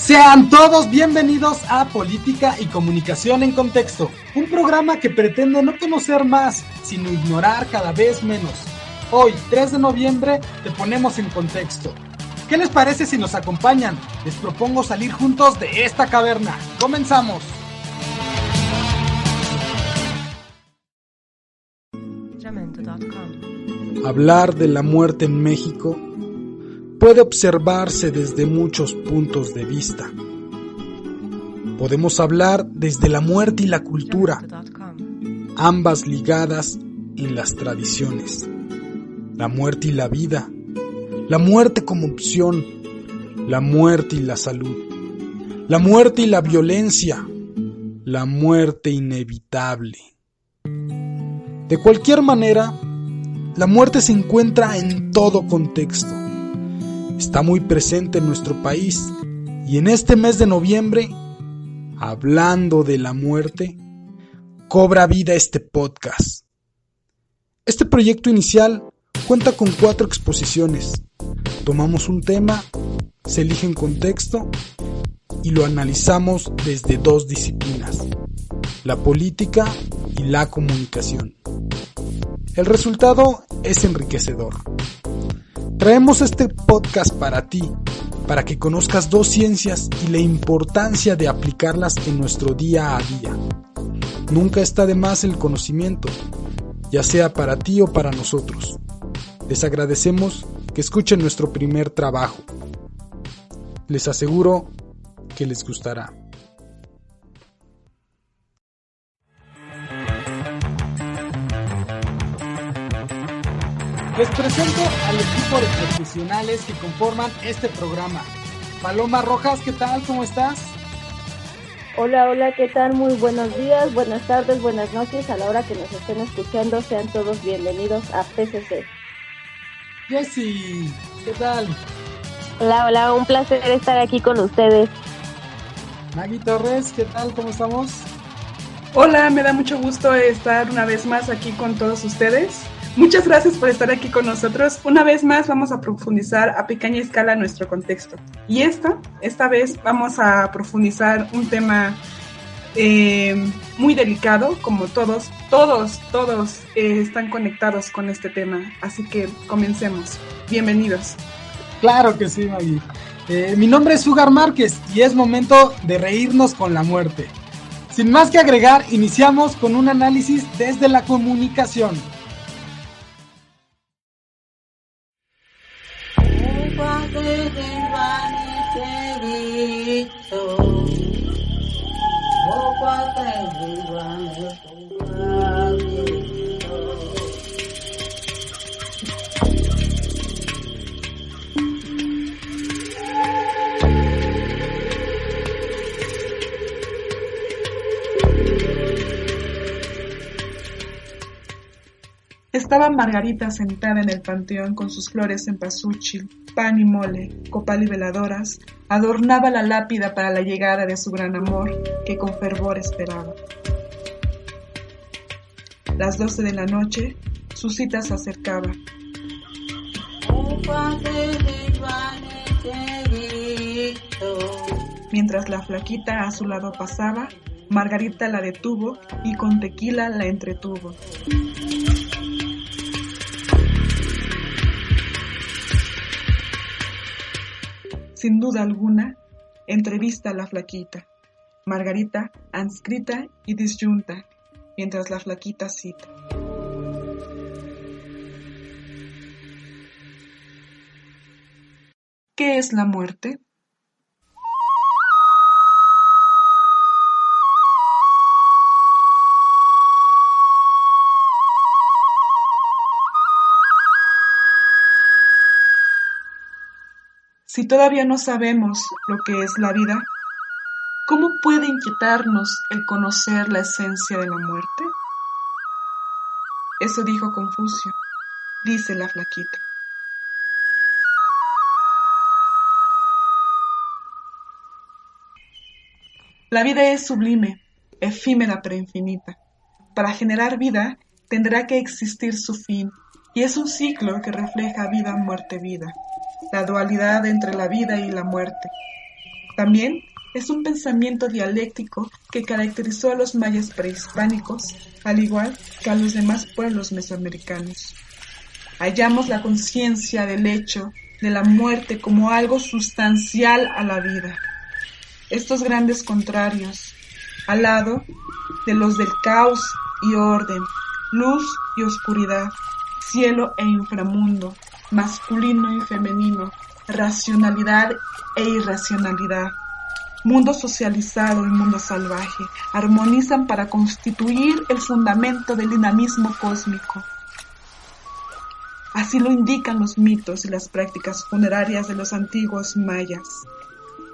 Sean todos bienvenidos a Política y Comunicación en Contexto, un programa que pretende no conocer más, sino ignorar cada vez menos. Hoy, 3 de noviembre, te ponemos en contexto. ¿Qué les parece si nos acompañan? Les propongo salir juntos de esta caverna. ¡Comenzamos! Hablar de la muerte en México puede observarse desde muchos puntos de vista. Podemos hablar desde la muerte y la cultura, ambas ligadas en las tradiciones. La muerte y la vida, la muerte como opción, la muerte y la salud, la muerte y la violencia, la muerte inevitable. De cualquier manera, la muerte se encuentra en todo contexto. Está muy presente en nuestro país y en este mes de noviembre, hablando de la muerte, cobra vida este podcast. Este proyecto inicial cuenta con 4 exposiciones. Tomamos un tema, se elige en contexto y lo analizamos desde 2 disciplinas, la política y la comunicación. El resultado es enriquecedor. Traemos este podcast para ti, para que conozcas 2 ciencias y la importancia de aplicarlas en nuestro día a día. Nunca está de más el conocimiento, ya sea para ti o para nosotros. Les agradecemos que escuchen nuestro primer trabajo. Les aseguro que les gustará. Les presento al equipo de profesionales que conforman este programa. Paloma Rojas, ¿qué tal? ¿Cómo estás? Hola, ¿qué tal? Muy buenos días, buenas tardes, buenas noches. A la hora que nos estén escuchando, sean todos bienvenidos a PCC. Jessy, ¿qué tal? Hola, un placer estar aquí con ustedes. Maggie Torres, ¿qué tal? ¿Cómo estamos? Hola, me da mucho gusto estar una vez más aquí con todos ustedes. Muchas gracias por estar aquí con nosotros. Una vez más vamos a profundizar a pequeña escala nuestro contexto. Y esta vez vamos a profundizar un tema muy delicado, como todos están conectados con este tema. Así que comencemos. Bienvenidos. Claro que sí, Maggie. Mi nombre es Sugar Márquez y es momento de reírnos con la muerte. Sin más que agregar, iniciamos con un análisis desde la comunicación. Estaba Margarita sentada en el panteón con sus flores en cempasúchil, pan y mole, copal y veladoras, adornaba la lápida para la llegada de su gran amor que con fervor esperaba. Las 12 de la noche, su cita se acercaba. Mientras la flaquita a su lado pasaba, Margarita la detuvo y con tequila la entretuvo. Sin duda alguna, entrevista a la flaquita. Margarita, adscrita y disyunta, mientras la flaquita cita. ¿Qué es la muerte? Si todavía no sabemos lo que es la vida, ¿cómo puede inquietarnos el conocer la esencia de la muerte? Eso dijo Confucio, dice la flaquita. La vida es sublime, efímera pero infinita. Para generar vida, tendrá que existir su fin, y es un ciclo que refleja vida, muerte, vida, la dualidad entre la vida y la muerte. También es un pensamiento dialéctico que caracterizó a los mayas prehispánicos, al igual que a los demás pueblos mesoamericanos. Hallamos la conciencia del hecho de la muerte como algo sustancial a la vida. Estos grandes contrarios, al lado de los del caos y orden, luz y oscuridad, cielo e inframundo, masculino y femenino, racionalidad e irracionalidad, mundo socializado y mundo salvaje, armonizan para constituir el fundamento del dinamismo cósmico. Así lo indican los mitos y las prácticas funerarias de los antiguos mayas.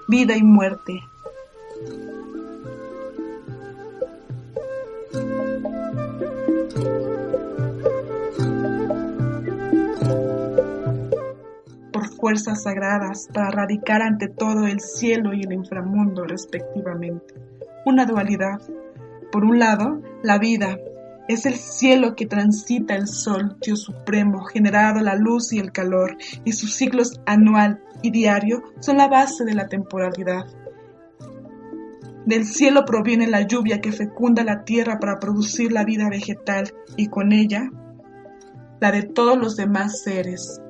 Vida y muerte. Por fuerzas sagradas para radicar ante todo el cielo y el inframundo respectivamente. Una dualidad. Por un lado, la vida es el cielo que transita el sol, Dios supremo, generado la luz y el calor, y sus ciclos anual y diario son la base de la temporalidad. Del cielo proviene la lluvia que fecunda la tierra para producir la vida vegetal y con ella la de todos los demás seres.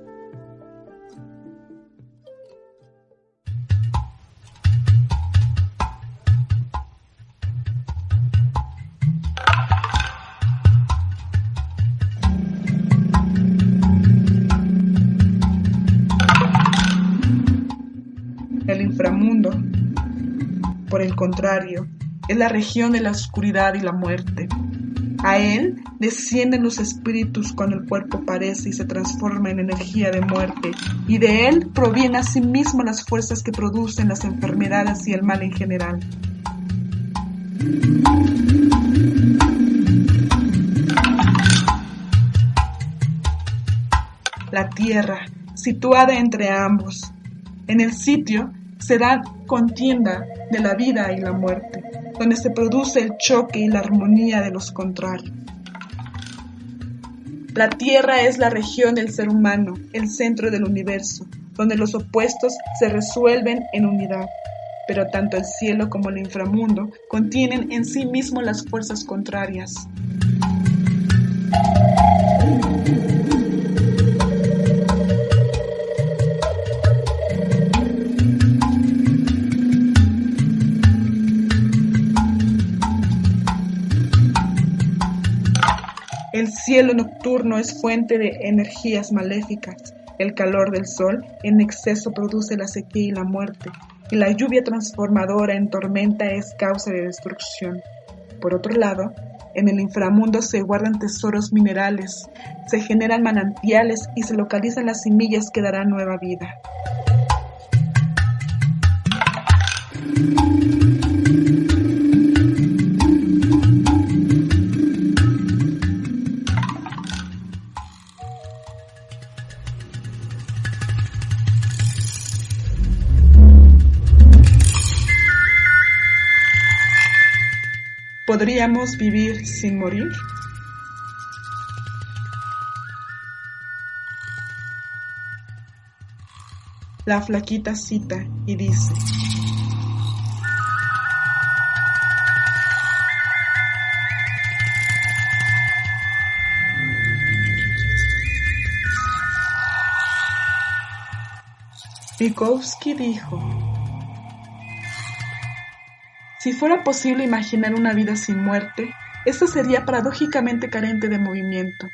El inframundo, por el contrario, es la región de la oscuridad y la muerte. A él descienden los espíritus cuando el cuerpo parece y se transforma en energía de muerte, y de él provienen asimismo las fuerzas que producen las enfermedades y el mal en general. La tierra, situada entre ambos, en el sitio se da contienda de la vida y la muerte, donde se produce el choque y la armonía de los contrarios. La tierra es la región del ser humano, el centro del universo, donde los opuestos se resuelven en unidad. Pero tanto el cielo como el inframundo contienen en sí mismos las fuerzas contrarias. El cielo nocturno es fuente de energías maléficas. El calor del sol en exceso produce la sequía y la muerte, y la lluvia transformadora en tormenta es causa de destrucción. Por otro lado, en el inframundo se guardan tesoros minerales, se generan manantiales y se localizan las semillas que darán nueva vida. ¿Podríamos vivir sin morir? La flaquita cita y dice: Vygotsky dijo: si fuera posible imaginar una vida sin muerte, esta sería paradójicamente carente de movimiento,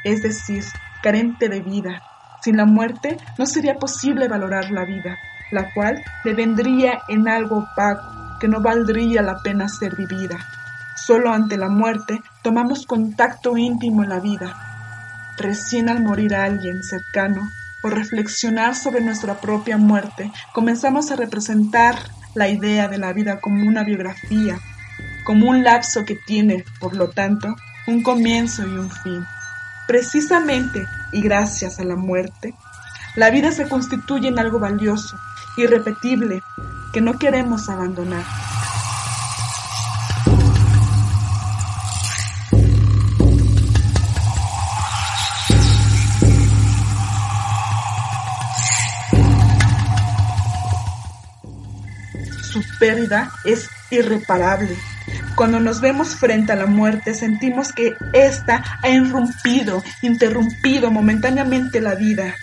es decir, carente de vida. Sin la muerte no sería posible valorar la vida, la cual devendría en algo opaco, que no valdría la pena ser vivida. Solo ante la muerte tomamos contacto íntimo en la vida. Recién al morir a alguien cercano, o reflexionar sobre nuestra propia muerte, comenzamos a representar la idea de la vida como una biografía, como un lapso que tiene, por lo tanto, un comienzo y un fin. Precisamente, y gracias a la muerte, la vida se constituye en algo valioso, irrepetible, que no queremos abandonar. pérdida es irreparable. Cuando nos vemos frente a la muerte, sentimos que ésta ha interrumpido momentáneamente la vida.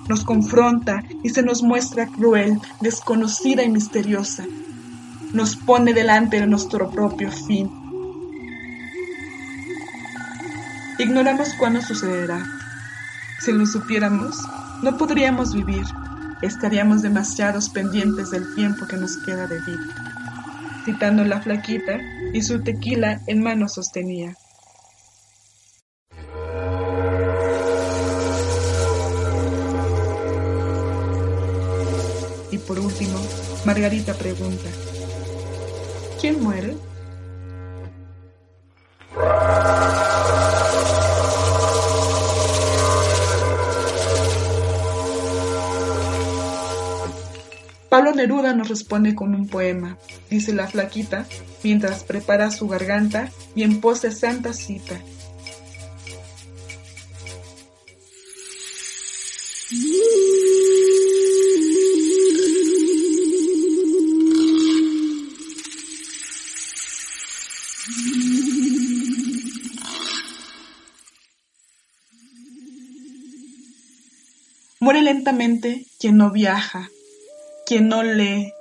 Nos confronta y se nos muestra cruel, desconocida y misteriosa. Nos pone delante de nuestro propio fin. Ignoramos cuándo sucederá. Si lo supiéramos, no podríamos vivir. Estaríamos demasiados pendientes del tiempo que nos queda de vida. Citando la flaquita, y su tequila en mano sostenía. Y por último, Margarita pregunta: ¿quién muere? Pablo Neruda nos responde con un poema, dice la flaquita, mientras prepara su garganta y en pose santa cita. Muere lentamente quien no viaja, quien no lee,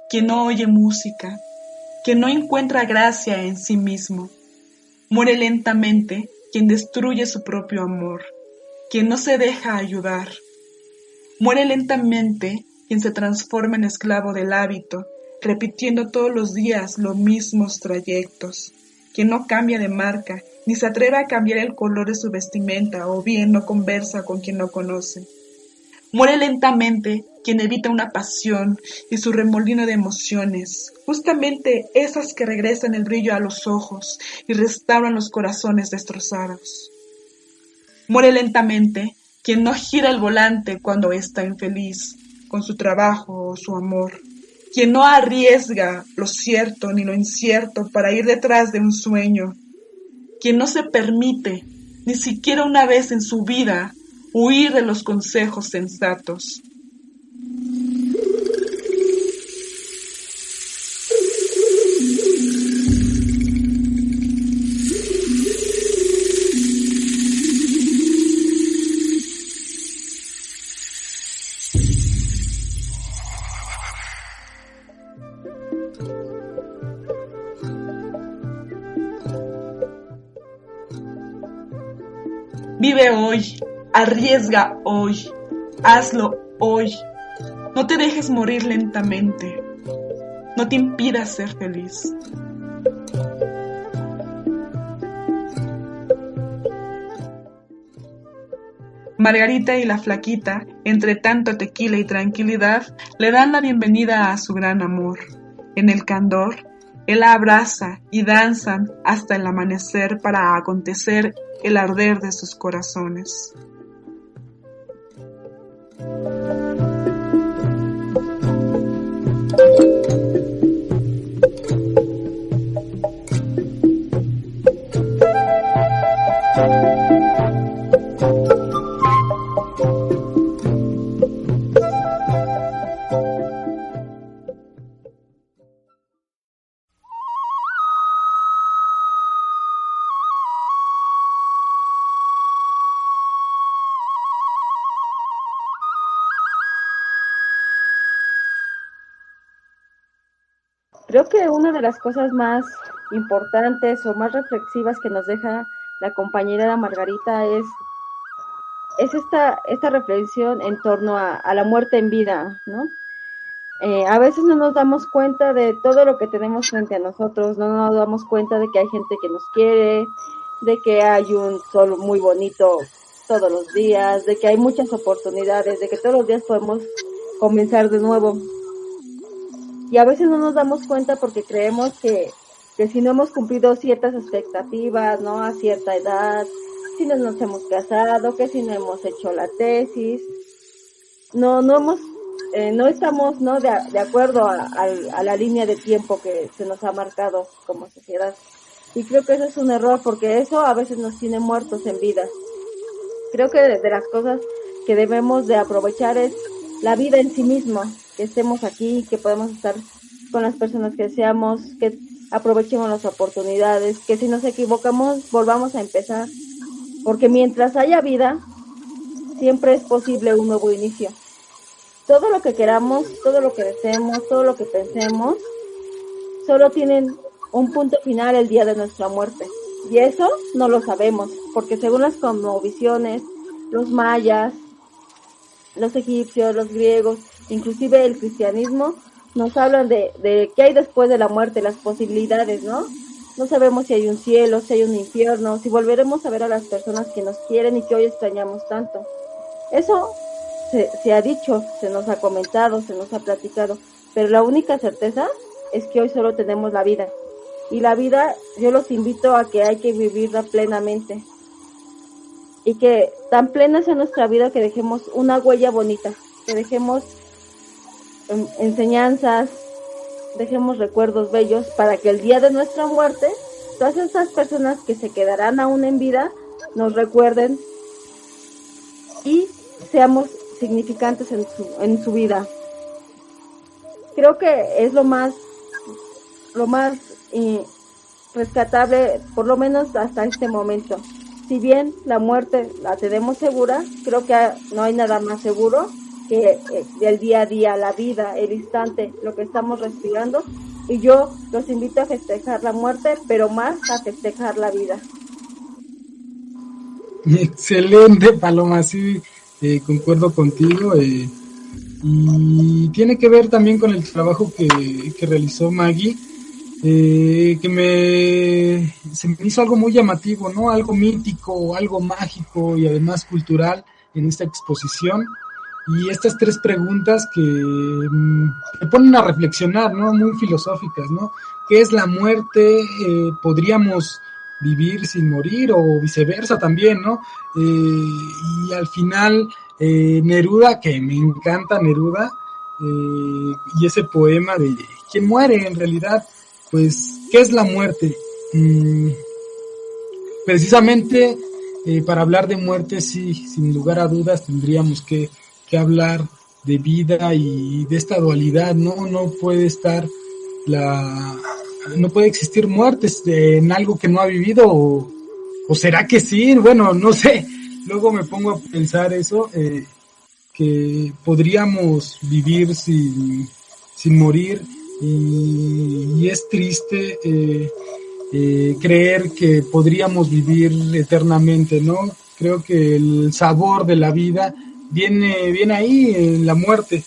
quien no oye música, quien no encuentra gracia en sí mismo. Muere lentamente quien destruye su propio amor, quien no se deja ayudar. Muere lentamente quien se transforma en esclavo del hábito, repitiendo todos los días los mismos trayectos, quien no cambia de marca, ni se atreve a cambiar el color de su vestimenta, o bien no conversa con quien no conoce. Muere lentamente quien evita una pasión y su remolino de emociones, justamente esas que regresan el brillo a los ojos y restauran los corazones destrozados. Muere lentamente quien no gira el volante cuando está infeliz con su trabajo o su amor, quien no arriesga lo cierto ni lo incierto para ir detrás de un sueño, quien no se permite, ni siquiera una vez en su vida, huir de los consejos sensatos. Vive hoy, arriesga hoy, hazlo hoy. No te dejes morir lentamente. No te impidas ser feliz. Margarita y la flaquita, entre tanto tequila y tranquilidad, le dan la bienvenida a su gran amor. En el candor, él la abraza y danzan hasta el amanecer para acontecer el arder de sus corazones. Creo que una de las cosas más importantes o más reflexivas que nos deja la compañera Margarita es esta reflexión en torno a la muerte en vida, ¿no? A veces no nos damos cuenta de todo lo que tenemos frente a nosotros, no nos damos cuenta de que hay gente que nos quiere, de que hay un sol muy bonito todos los días, de que hay muchas oportunidades, de que todos los días podemos comenzar de nuevo. Y a veces no nos damos cuenta porque creemos que si no hemos cumplido ciertas expectativas, ¿no? A cierta edad, si no nos hemos casado, que si no hemos hecho la tesis, no estamos, ¿no? de acuerdo a la línea de tiempo que se nos ha marcado como sociedad. Y creo que eso es un error porque eso a veces nos tiene muertos en vida. Creo que de las cosas que debemos de aprovechar es la vida en sí misma, que estemos aquí, que podemos estar con las personas que deseamos, que aprovechemos las oportunidades, que si nos equivocamos volvamos a empezar, porque mientras haya vida, siempre es posible un nuevo inicio. Todo lo que queramos, todo lo que deseemos, todo lo que pensemos, solo tienen un punto final el día de nuestra muerte. Y eso no lo sabemos, porque según las cosmovisiones, los mayas, los egipcios, los griegos, inclusive el cristianismo, nos hablan de qué hay después de la muerte, las posibilidades, ¿no? No sabemos si hay un cielo, si hay un infierno, si volveremos a ver a las personas que nos quieren y que hoy extrañamos tanto. Eso se ha dicho, se nos ha comentado, se nos ha platicado, pero la única certeza es que hoy solo tenemos la vida. Y la vida, yo los invito a que hay que vivirla plenamente. Y que tan plena sea nuestra vida que dejemos una huella bonita, que dejemos enseñanzas, dejemos recuerdos bellos para que el día de nuestra muerte, todas esas personas que se quedarán aún en vida, nos recuerden y seamos significantes en su vida. Creo que es lo más rescatable, por lo menos hasta este momento. Si bien la muerte la tenemos segura, creo que no hay nada más seguro que del día a día, la vida, el instante, lo que estamos respirando. Y yo los invito a festejar la muerte, pero más a festejar la vida. Excelente, Paloma, sí, concuerdo contigo. Y tiene que ver también con el trabajo que realizó Maggie, que se me hizo algo muy llamativo, ¿no? Algo mítico, algo mágico y además cultural en esta exposición. Y estas 3 preguntas que me ponen a reflexionar, ¿no? Muy filosóficas, ¿no? ¿Qué es la muerte? ¿Podríamos vivir sin morir? O viceversa también, ¿no? Y al final, Neruda, que me encanta Neruda, y ese poema de ¿quién muere en realidad? Pues, ¿qué es la muerte? Precisamente para hablar de muerte, sí, sin lugar a dudas, tendríamos que hablar de vida y de esta dualidad, ¿no? No puede existir muertes en algo que no ha vivido, o será que sí, bueno, no sé. Luego me pongo a pensar eso, que podríamos vivir sin morir, y es triste creer que podríamos vivir eternamente, ¿no? Creo que el sabor de la vida viene ahí en la muerte,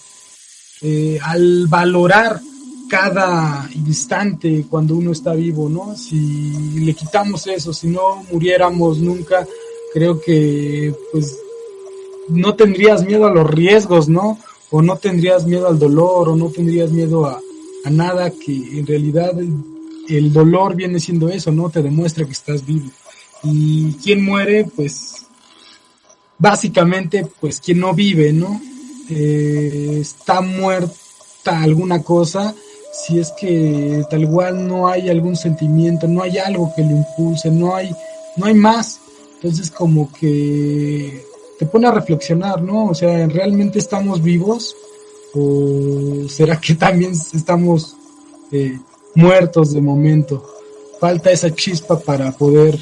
al valorar cada instante cuando uno está vivo, ¿no? Si le quitamos eso, si no muriéramos nunca, creo que pues no tendrías miedo a los riesgos, ¿no? O no tendrías miedo al dolor, o no tendrías miedo a nada, que en realidad el dolor viene siendo eso, ¿no? Te demuestra que estás vivo. Y quien muere, pues básicamente, pues quien no vive, ¿no? Está muerta alguna cosa, si es que tal cual no hay algún sentimiento, no hay algo que lo impulse, no hay más. Entonces como que te pone a reflexionar, ¿no? O sea, ¿realmente estamos vivos? ¿O será que también estamos muertos de momento? Falta esa chispa para poder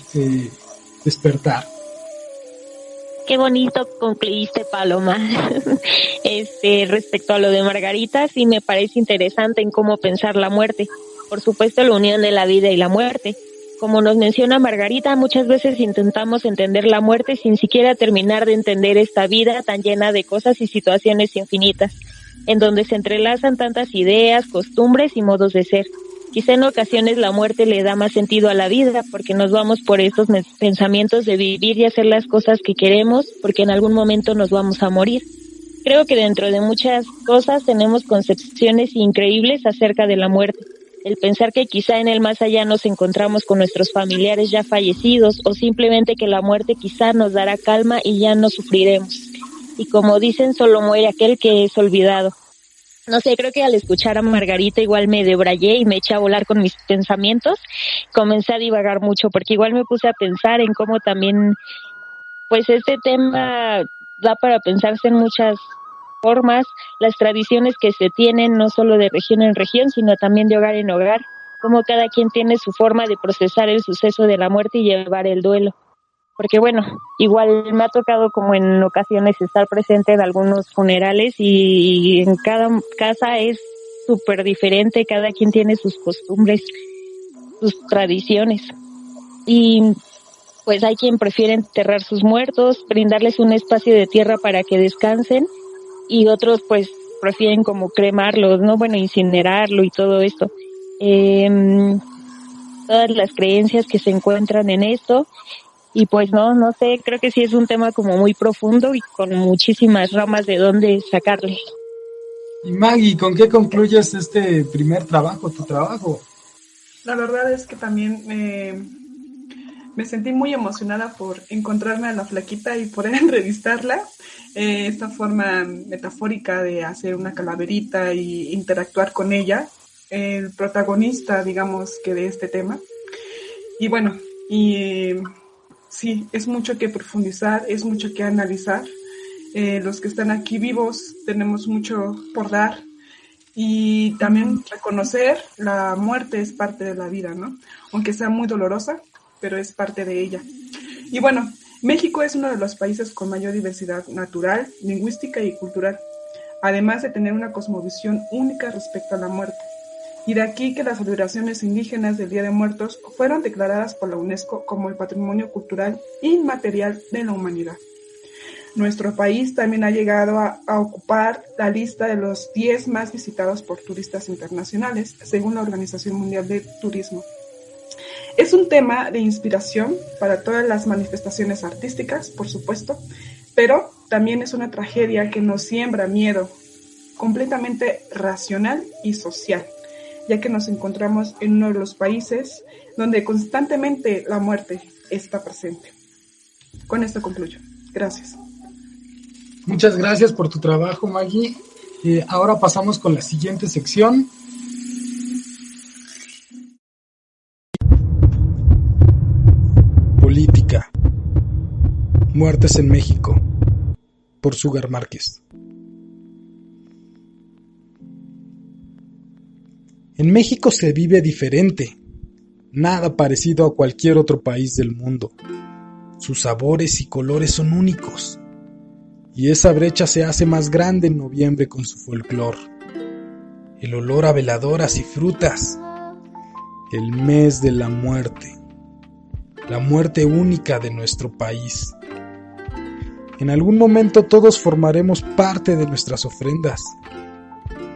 despertar. Qué bonito concluiste, Paloma. Respecto a lo de Margarita, sí me parece interesante en cómo pensar la muerte. Por supuesto, la unión de la vida y la muerte. Como nos menciona Margarita, muchas veces intentamos entender la muerte sin siquiera terminar de entender esta vida tan llena de cosas y situaciones infinitas, en donde se entrelazan tantas ideas, costumbres y modos de ser. Quizá en ocasiones la muerte le da más sentido a la vida porque nos vamos por estos pensamientos de vivir y hacer las cosas que queremos porque en algún momento nos vamos a morir. Creo que dentro de muchas cosas tenemos concepciones increíbles acerca de la muerte. El pensar que quizá en el más allá nos encontramos con nuestros familiares ya fallecidos o simplemente que la muerte quizá nos dará calma y ya no sufriremos. Y como dicen, solo muere aquel que es olvidado. No sé, creo que al escuchar a Margarita igual me debrayé y me eché a volar con mis pensamientos. Comencé a divagar mucho porque igual me puse a pensar en cómo también, pues este tema da para pensarse en muchas formas, las tradiciones que se tienen no solo de región en región, sino también de hogar en hogar, cómo cada quien tiene su forma de procesar el suceso de la muerte y llevar el duelo. Porque bueno, igual me ha tocado como en ocasiones estar presente en algunos funerales y en cada casa es súper diferente, cada quien tiene sus costumbres, sus tradiciones. Y pues hay quien prefiere enterrar sus muertos, brindarles un espacio de tierra para que descansen, y otros pues prefieren como cremarlos, ¿no? Bueno, incinerarlo y todo esto. Todas las creencias que se encuentran en esto, y pues no sé, creo que sí es un tema como muy profundo y con muchísimas ramas de dónde sacarle. Y Maggie, ¿con qué concluyes este primer trabajo, tu trabajo? La verdad es que también me sentí muy emocionada por encontrarme a la flaquita y poder entrevistarla. Esta forma metafórica de hacer una calaverita y interactuar con ella, el protagonista, digamos, que de este tema. Y bueno, sí, es mucho que profundizar, es mucho que analizar. Los que están aquí vivos tenemos mucho por dar. Y también reconocer la muerte es parte de la vida, ¿no? Aunque sea muy dolorosa, pero es parte de ella. Y bueno, México es uno de los países con mayor diversidad natural, lingüística y cultural, además de tener una cosmovisión única respecto a la muerte. Y de aquí que las celebraciones indígenas del Día de Muertos fueron declaradas por la UNESCO como el Patrimonio Cultural Inmaterial de la Humanidad. Nuestro país también ha llegado a ocupar la lista de los 10 más visitados por turistas internacionales, según la Organización Mundial de Turismo. Es un tema de inspiración para todas las manifestaciones artísticas, por supuesto, pero también es una tragedia que nos siembra miedo, completamente racional y social, ya que nos encontramos en uno de los países donde constantemente la muerte está presente. Con esto concluyo. Gracias. Muchas gracias por tu trabajo, Maggie. Ahora pasamos con la siguiente sección. Política. Muertes en México. Por Sugar Márquez. En México se vive diferente. Nada parecido a cualquier otro país del mundo. Sus sabores y colores son únicos. Y esa brecha se hace más grande en noviembre con su folclor. El olor a veladoras y frutas. El mes de la muerte. La muerte única de nuestro país. En algún momento todos formaremos parte de nuestras ofrendas.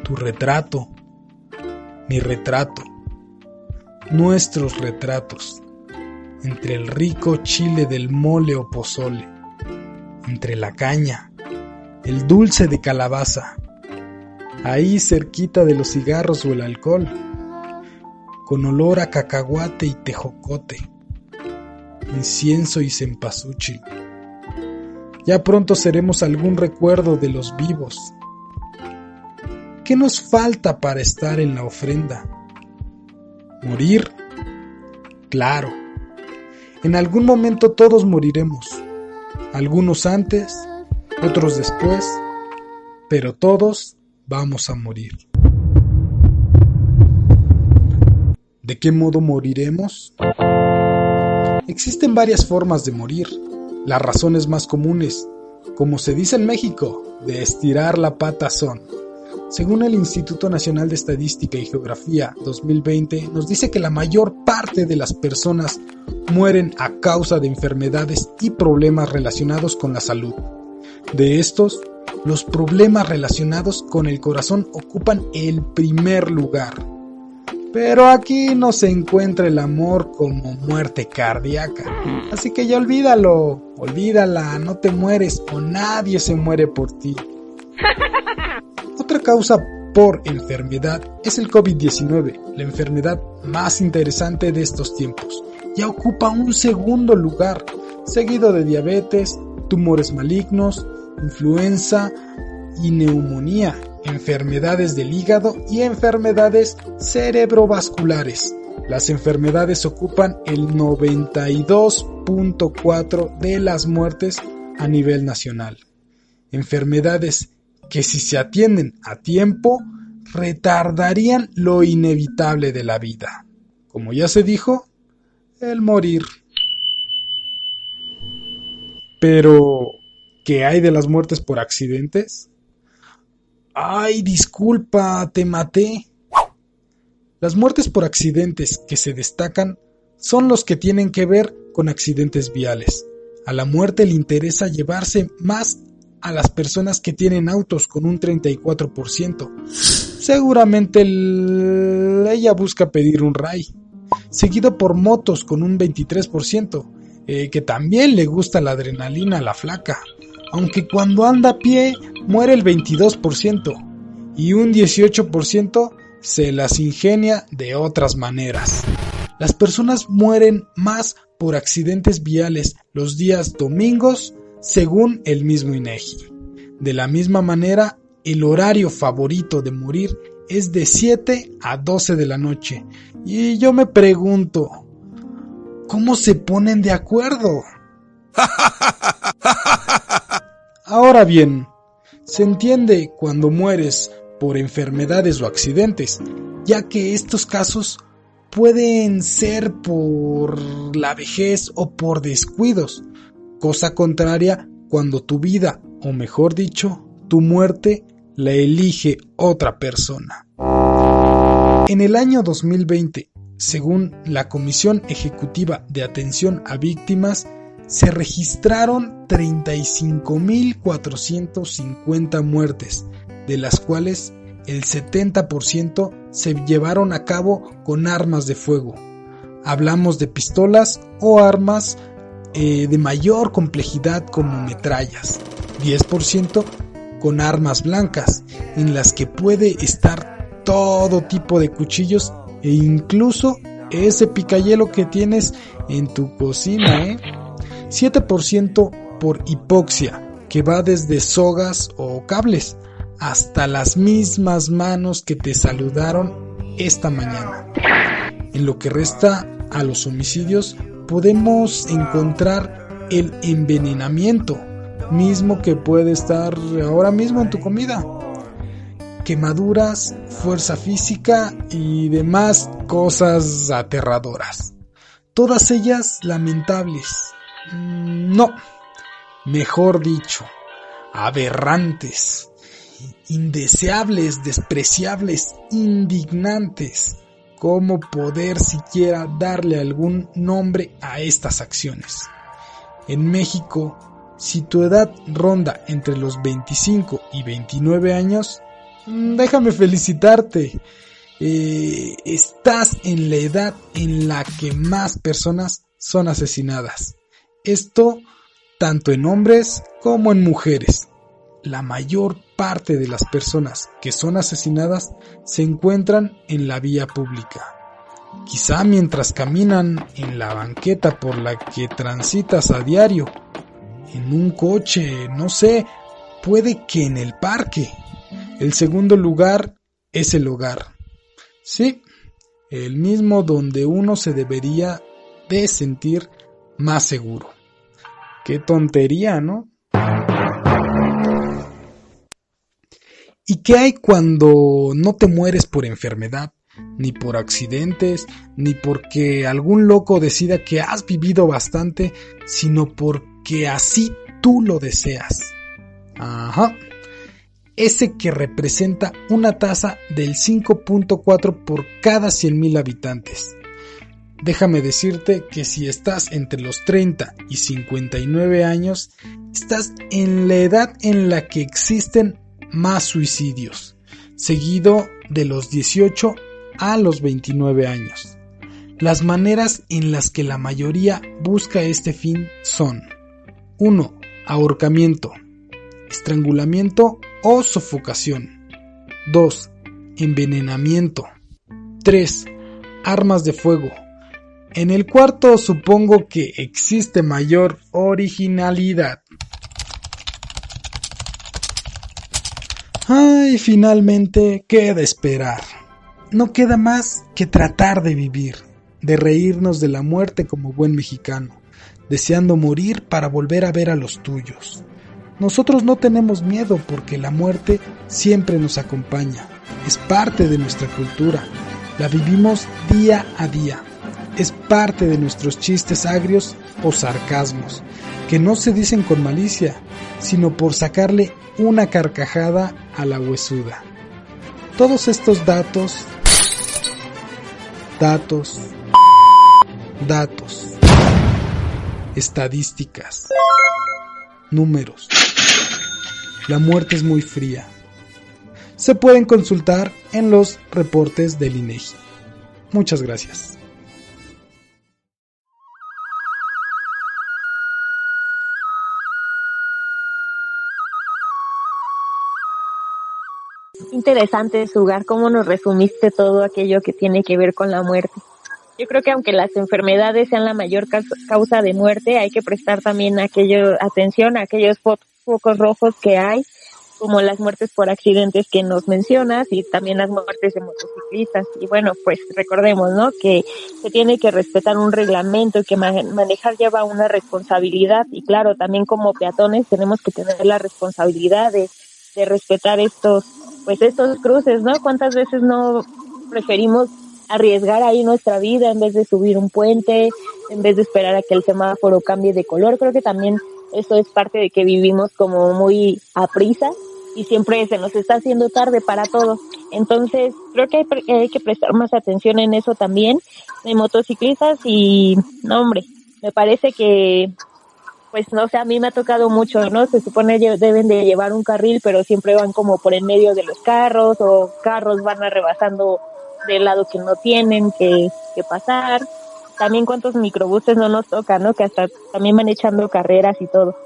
Tu retrato. Mi retrato. Nuestros retratos. Entre el rico chile del mole o pozole. Entre la caña, el dulce de calabaza, ahí cerquita de los cigarros o el alcohol, con olor a cacahuate y tejocote, incienso y cempasúchil. Ya pronto seremos algún recuerdo de los vivos. ¿Qué nos falta para estar en la ofrenda? ¿Morir? Claro, en algún momento todos moriremos. Algunos antes, otros después, pero todos vamos a morir. ¿De qué modo moriremos? Existen varias formas de morir. Las razones más comunes, como se dice en México, de estirar la pata son: según el Instituto Nacional de Estadística y Geografía 2020, nos dice que la mayor parte de las personas mueren a causa de enfermedades y problemas relacionados con la salud. De estos, los problemas relacionados con el corazón ocupan el primer lugar. Pero aquí no se encuentra el amor como muerte cardíaca. Así que ya olvídalo, olvídala, no te mueres o nadie se muere por ti. Otra causa por enfermedad es el COVID-19, la enfermedad más interesante de estos tiempos. Ya ocupa un segundo lugar, seguido de diabetes, tumores malignos, influenza y neumonía, enfermedades del hígado y enfermedades cerebrovasculares. Las enfermedades ocupan el 92.4% de las muertes a nivel nacional. Enfermedades que si se atienden a tiempo, retardarían lo inevitable de la vida. Como ya se dijo, el morir. Pero, ¿qué hay de las muertes por accidentes? ¡Ay, disculpa, te maté! Las muertes por accidentes que se destacan son los que tienen que ver con accidentes viales. A la muerte le interesa llevarse más a las personas que tienen autos con un 34%. Seguramente ella busca pedir un ray. Seguido por motos con un 23%, que también le gusta la adrenalina a la flaca. Aunque cuando anda a pie muere el 22% y un 18% se las ingenia de otras maneras. Las personas mueren más por accidentes viales los días domingos, según el mismo INEGI. De la misma manera, el horario favorito de morir es de 7 a 12 de la noche. Y yo me pregunto, ¿cómo se ponen de acuerdo? Ahora bien, se entiende cuando mueres por enfermedades o accidentes, ya que estos casos pueden ser por la vejez o por descuidos, cosa contraria cuando tu vida, o mejor dicho, tu muerte, la elige otra persona. En el año 2020, según la Comisión Ejecutiva de Atención a Víctimas, se registraron 35.450 muertes, de las cuales el 70% se llevaron a cabo con armas de fuego. Hablamos de pistolas o armas de mayor complejidad como metrallas, 10% con armas blancas, en las que puede estar todo tipo de cuchillos e incluso ese picayelo que tienes en tu cocina, 7% por hipoxia, que va desde sogas o cables hasta las mismas manos que te saludaron esta mañana. En lo que resta a los homicidios, podemos encontrar el envenenamiento, mismo que puede estar ahora mismo en tu comida, quemaduras, fuerza física y demás cosas aterradoras. Todas ellas lamentables. No, mejor dicho, aberrantes, indeseables, despreciables, indignantes. ¿Cómo poder siquiera darle algún nombre a estas acciones? En México, si tu edad ronda entre los 25 y 29 años, déjame felicitarte. Estás en la edad en la que más personas son asesinadas. Esto tanto en hombres como en mujeres. La mayor parte de las personas que son asesinadas se encuentran en la vía pública. Quizá mientras caminan en la banqueta por la que transitas a diario, en un coche, no sé, puede que en el parque. El segundo lugar es el hogar. Sí, el mismo donde uno se debería de sentir más seguro. Qué tontería, ¿no? ¿Y qué hay cuando no te mueres por enfermedad, ni por accidentes, ni porque algún loco decida que has vivido bastante, sino porque así tú lo deseas? Ajá. Ese que representa una tasa del 5.4 por cada 100,000 habitantes. Déjame decirte que si estás entre los 30 y 59 años, estás en la edad en la que existen más suicidios, seguido de los 18 a los 29 años. Las maneras en las que la mayoría busca este fin son: 1. Ahorcamiento, estrangulamiento o sofocación. 2. Envenenamiento. 3. Armas de fuego. En el cuarto supongo que existe mayor originalidad. Ay, finalmente queda esperar. No queda más que tratar de vivir, de reírnos de la muerte como buen mexicano, deseando morir para volver a ver a los tuyos. Nosotros no tenemos miedo porque la muerte siempre nos acompaña. Es parte de nuestra cultura. La vivimos día a día. Es parte de nuestros chistes agrios o sarcasmos, que no se dicen con malicia, sino por sacarle una carcajada a la huesuda. Todos estos datos, estadísticas, números. La muerte es muy fría. Se pueden consultar en los reportes del INEGI. Muchas gracias. Interesante, Sugar, cómo nos resumiste todo aquello que tiene que ver con la muerte. Yo creo que aunque las enfermedades sean la mayor causa de muerte, hay que prestar también atención a aquellos focos rojos que hay, como las muertes por accidentes que nos mencionas y también las muertes de motociclistas. Y bueno, pues recordemos, ¿no?, que se tiene que respetar un reglamento y que manejar lleva una responsabilidad. Y claro, también como peatones tenemos que tener la responsabilidad de respetar estos cruces, ¿no? ¿Cuántas veces no preferimos arriesgar ahí nuestra vida en vez de subir un puente, en vez de esperar a que el semáforo cambie de color? Creo que también eso es parte de que vivimos como muy a prisa y siempre se nos está haciendo tarde para todo. Entonces, creo que hay que prestar más atención en eso también, de motociclistas. Y, no, hombre, me parece que, pues, no sé, a mí me ha tocado mucho, ¿no? Se supone que deben de llevar un carril, pero siempre van como por en medio de los carros, o carros van rebasando del lado que no tienen que pasar. También cuántos microbuses no nos tocan, ¿no? Que hasta también van echando carreras y todo.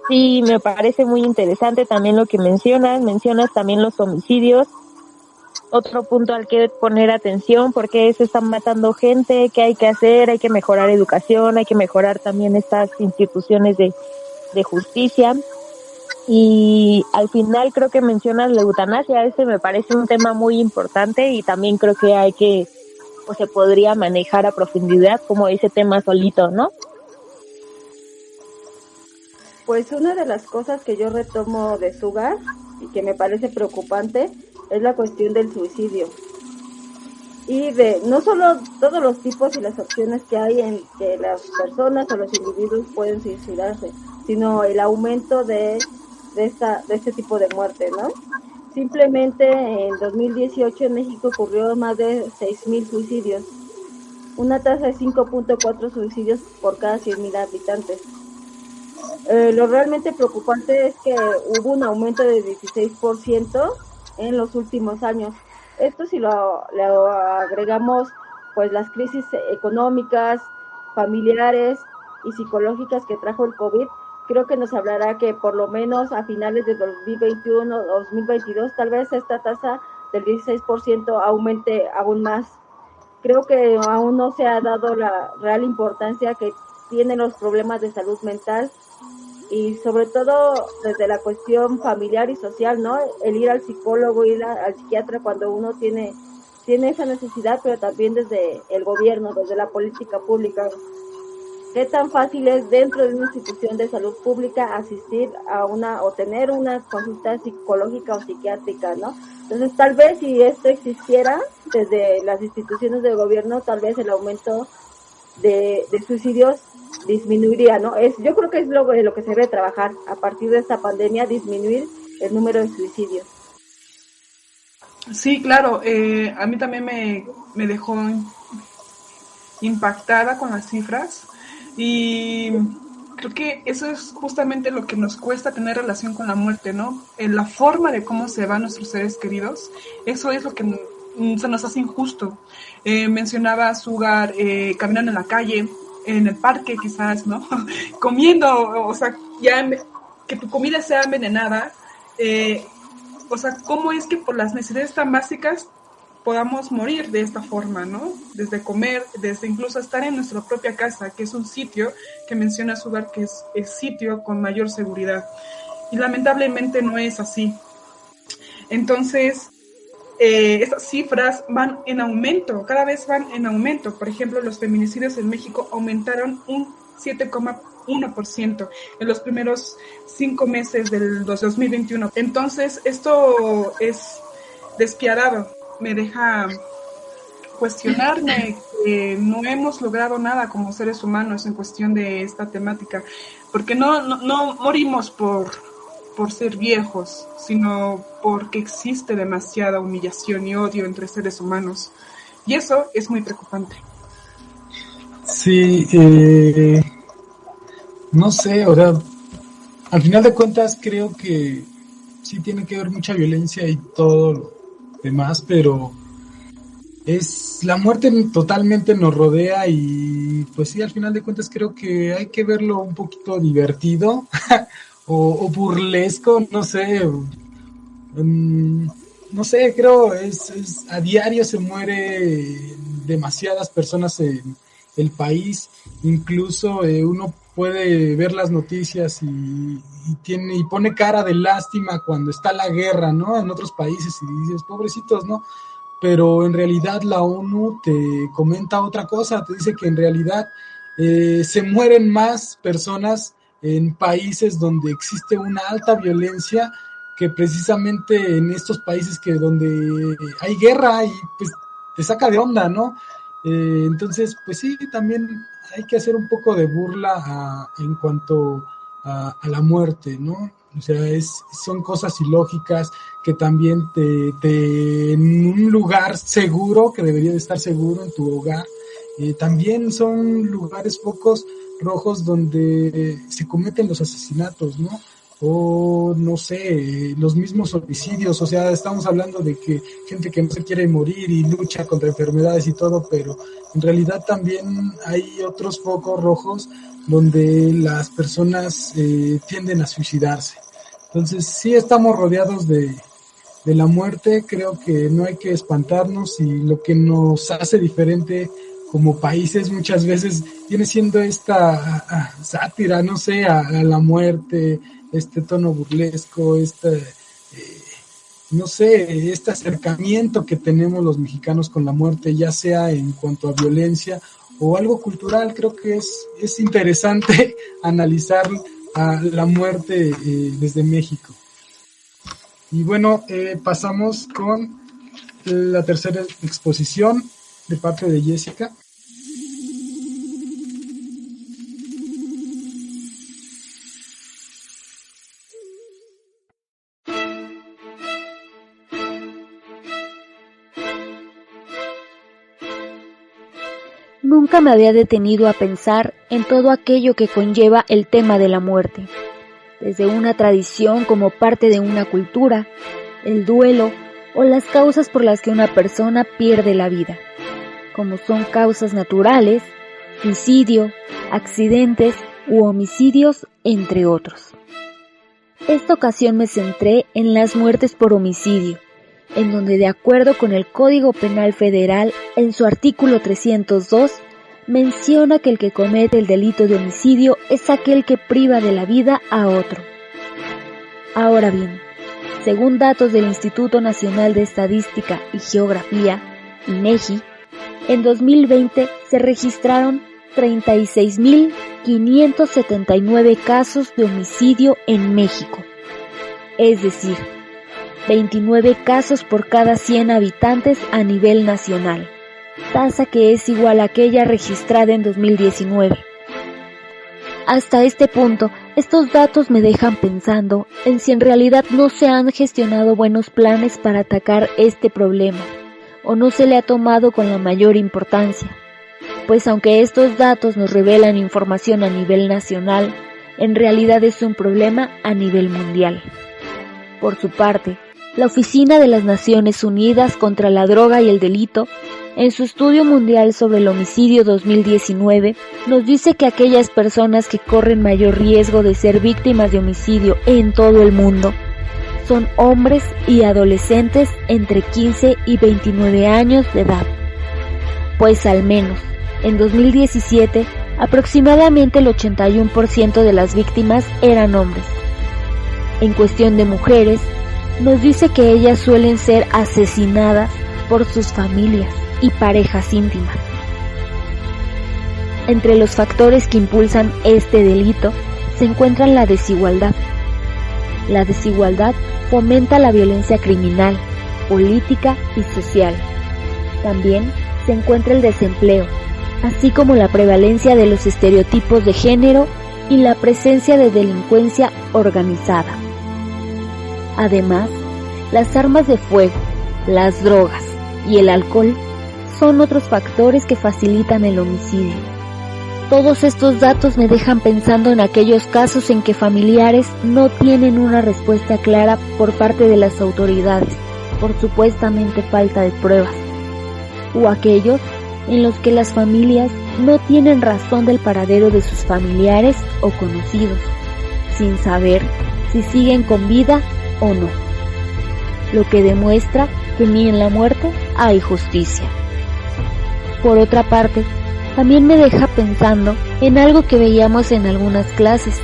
Sí, me parece muy interesante también lo que mencionas también los homicidios. Otro punto al que poner atención, porque se están matando gente, qué hay que hacer, hay que mejorar educación, hay que mejorar también estas instituciones de justicia. Y al final creo que mencionas la eutanasia, me parece un tema muy importante y también creo que se podría manejar a profundidad como ese tema solito, ¿no? Pues una de las cosas que yo retomo de Sugar y que me parece preocupante es la cuestión del suicidio. Y de no solo todos los tipos y las opciones que hay en que las personas o los individuos pueden suicidarse, sino el aumento de este tipo de muerte, ¿no? Simplemente en 2018 en México ocurrió más de 6,000 suicidios, una tasa de 5.4 suicidios por cada 100,000 habitantes. Lo realmente preocupante es que hubo un aumento de 16% en los últimos años. Esto si lo agregamos pues las crisis económicas, familiares y psicológicas que trajo el COVID, creo que nos hablará que por lo menos a finales de 2021 o 2022 tal vez esta tasa del 16% aumente aún más. Creo que aún no se ha dado la real importancia que tienen los problemas de salud mental y sobre todo desde la cuestión familiar y social, ¿no? El ir al psicólogo, ir al psiquiatra cuando uno tiene esa necesidad, pero también desde el gobierno, desde la política pública. ¿Qué tan fácil es dentro de una institución de salud pública asistir a o tener una consulta psicológica o psiquiátrica, ¿no? Entonces, tal vez si esto existiera desde las instituciones del gobierno, tal vez el aumento de suicidios disminuiría, ¿no? Yo creo que es lo que se debe trabajar a partir de esta pandemia, disminuir el número de suicidios. Sí, claro, a mí también me dejó impactada con las cifras y creo que eso es justamente lo que nos cuesta tener relación con la muerte, ¿no? En la forma de cómo se van nuestros seres queridos, eso es lo que se nos hace injusto. Mencionaba Sugar, caminando en la calle, en el parque quizás, ¿no? Comiendo, o sea, ya que tu comida sea envenenada, o sea, ¿cómo es que por las necesidades tan básicas podamos morir de esta forma, ¿no? Desde comer, desde incluso estar en nuestra propia casa, que es un sitio que menciona Sugar, que es el sitio con mayor seguridad. Y lamentablemente no es así. Entonces, estas cifras van en aumento, cada vez van en aumento. Por ejemplo, los feminicidios en México aumentaron un 1% en los primeros 5 meses del 2021. Entonces, esto es despiadado. Me deja cuestionarme que no hemos logrado nada como seres humanos en cuestión de esta temática, porque no morimos por ser viejos, sino porque existe demasiada humillación y odio entre seres humanos. Y eso es muy preocupante. Sí, no sé, o sea, al final de cuentas creo que sí tiene que haber mucha violencia y todo lo demás, pero la muerte totalmente nos rodea y pues sí, al final de cuentas creo que hay que verlo un poquito divertido o burlesco, no sé, creo es a diario se muere demasiadas personas en el país, incluso uno puede ver las noticias y pone cara de lástima cuando está la guerra, ¿no? En otros países y dices, pobrecitos, ¿no? Pero en realidad la ONU te comenta otra cosa, te dice que en realidad se mueren más personas en países donde existe una alta violencia que precisamente en estos países que donde hay guerra y pues te saca de onda, ¿no? Entonces, pues sí, también hay que hacer un poco de burla en cuanto a la muerte, ¿no? O sea, son cosas ilógicas que también en un lugar seguro, que debería de estar seguro en tu hogar, también son lugares focos rojos donde se cometen los asesinatos, ¿no? O no sé, los mismos homicidios, o sea, estamos hablando de que gente que no se quiere morir y lucha contra enfermedades y todo, pero en realidad también hay otros focos rojos donde las personas tienden a suicidarse. Entonces sí estamos rodeados de la muerte, creo que no hay que espantarnos y lo que nos hace diferente como países muchas veces viene siendo esta sátira, no sé, a la muerte, este tono burlesco, no sé, este acercamiento que tenemos los mexicanos con la muerte, ya sea en cuanto a violencia o algo cultural. Creo que es interesante analizar a la muerte desde México. Y bueno, pasamos con la tercera exposición de parte de Jessica. Nunca me había detenido a pensar en todo aquello que conlleva el tema de la muerte, desde una tradición como parte de una cultura, el duelo o las causas por las que una persona pierde la vida, como son causas naturales, suicidio, accidentes u homicidios, entre otros. Esta ocasión me centré en las muertes por homicidio, en donde de acuerdo con el Código Penal Federal, en su artículo 302, menciona que el que comete el delito de homicidio es aquel que priva de la vida a otro. Ahora bien, según datos del Instituto Nacional de Estadística y Geografía, INEGI, en 2020 se registraron 36.579 casos de homicidio en México, es decir, 29 casos por cada 100 habitantes a nivel nacional, tasa que es igual a aquella registrada en 2019. Hasta este punto, estos datos me dejan pensando en si en realidad no se han gestionado buenos planes para atacar este problema, o no se le ha tomado con la mayor importancia, pues aunque estos datos nos revelan información a nivel nacional, en realidad es un problema a nivel mundial. Por su parte, la Oficina de las Naciones Unidas contra la Droga y el Delito, en su estudio mundial sobre el homicidio 2019, nos dice que aquellas personas que corren mayor riesgo de ser víctimas de homicidio en todo el mundo son hombres y adolescentes entre 15 y 29 años de edad. Pues al menos, en 2017, aproximadamente el 81% de las víctimas eran hombres. En cuestión de mujeres, nos dice que ellas suelen ser asesinadas por sus familias y parejas íntimas. Entre los factores que impulsan este delito se encuentran la desigualdad. La desigualdad fomenta la violencia criminal, política y social. También se encuentra el desempleo, así como la prevalencia de los estereotipos de género y la presencia de delincuencia organizada. Además, las armas de fuego, las drogas y el alcohol son otros factores que facilitan el homicidio. Todos estos datos me dejan pensando en aquellos casos en que familiares no tienen una respuesta clara por parte de las autoridades, por supuestamente falta de pruebas, o aquellos en los que las familias no tienen razón del paradero de sus familiares o conocidos, sin saber si siguen con vida o no, lo que demuestra que ni en la muerte hay justicia. Por otra parte, también me deja pensando en algo que veíamos en algunas clases,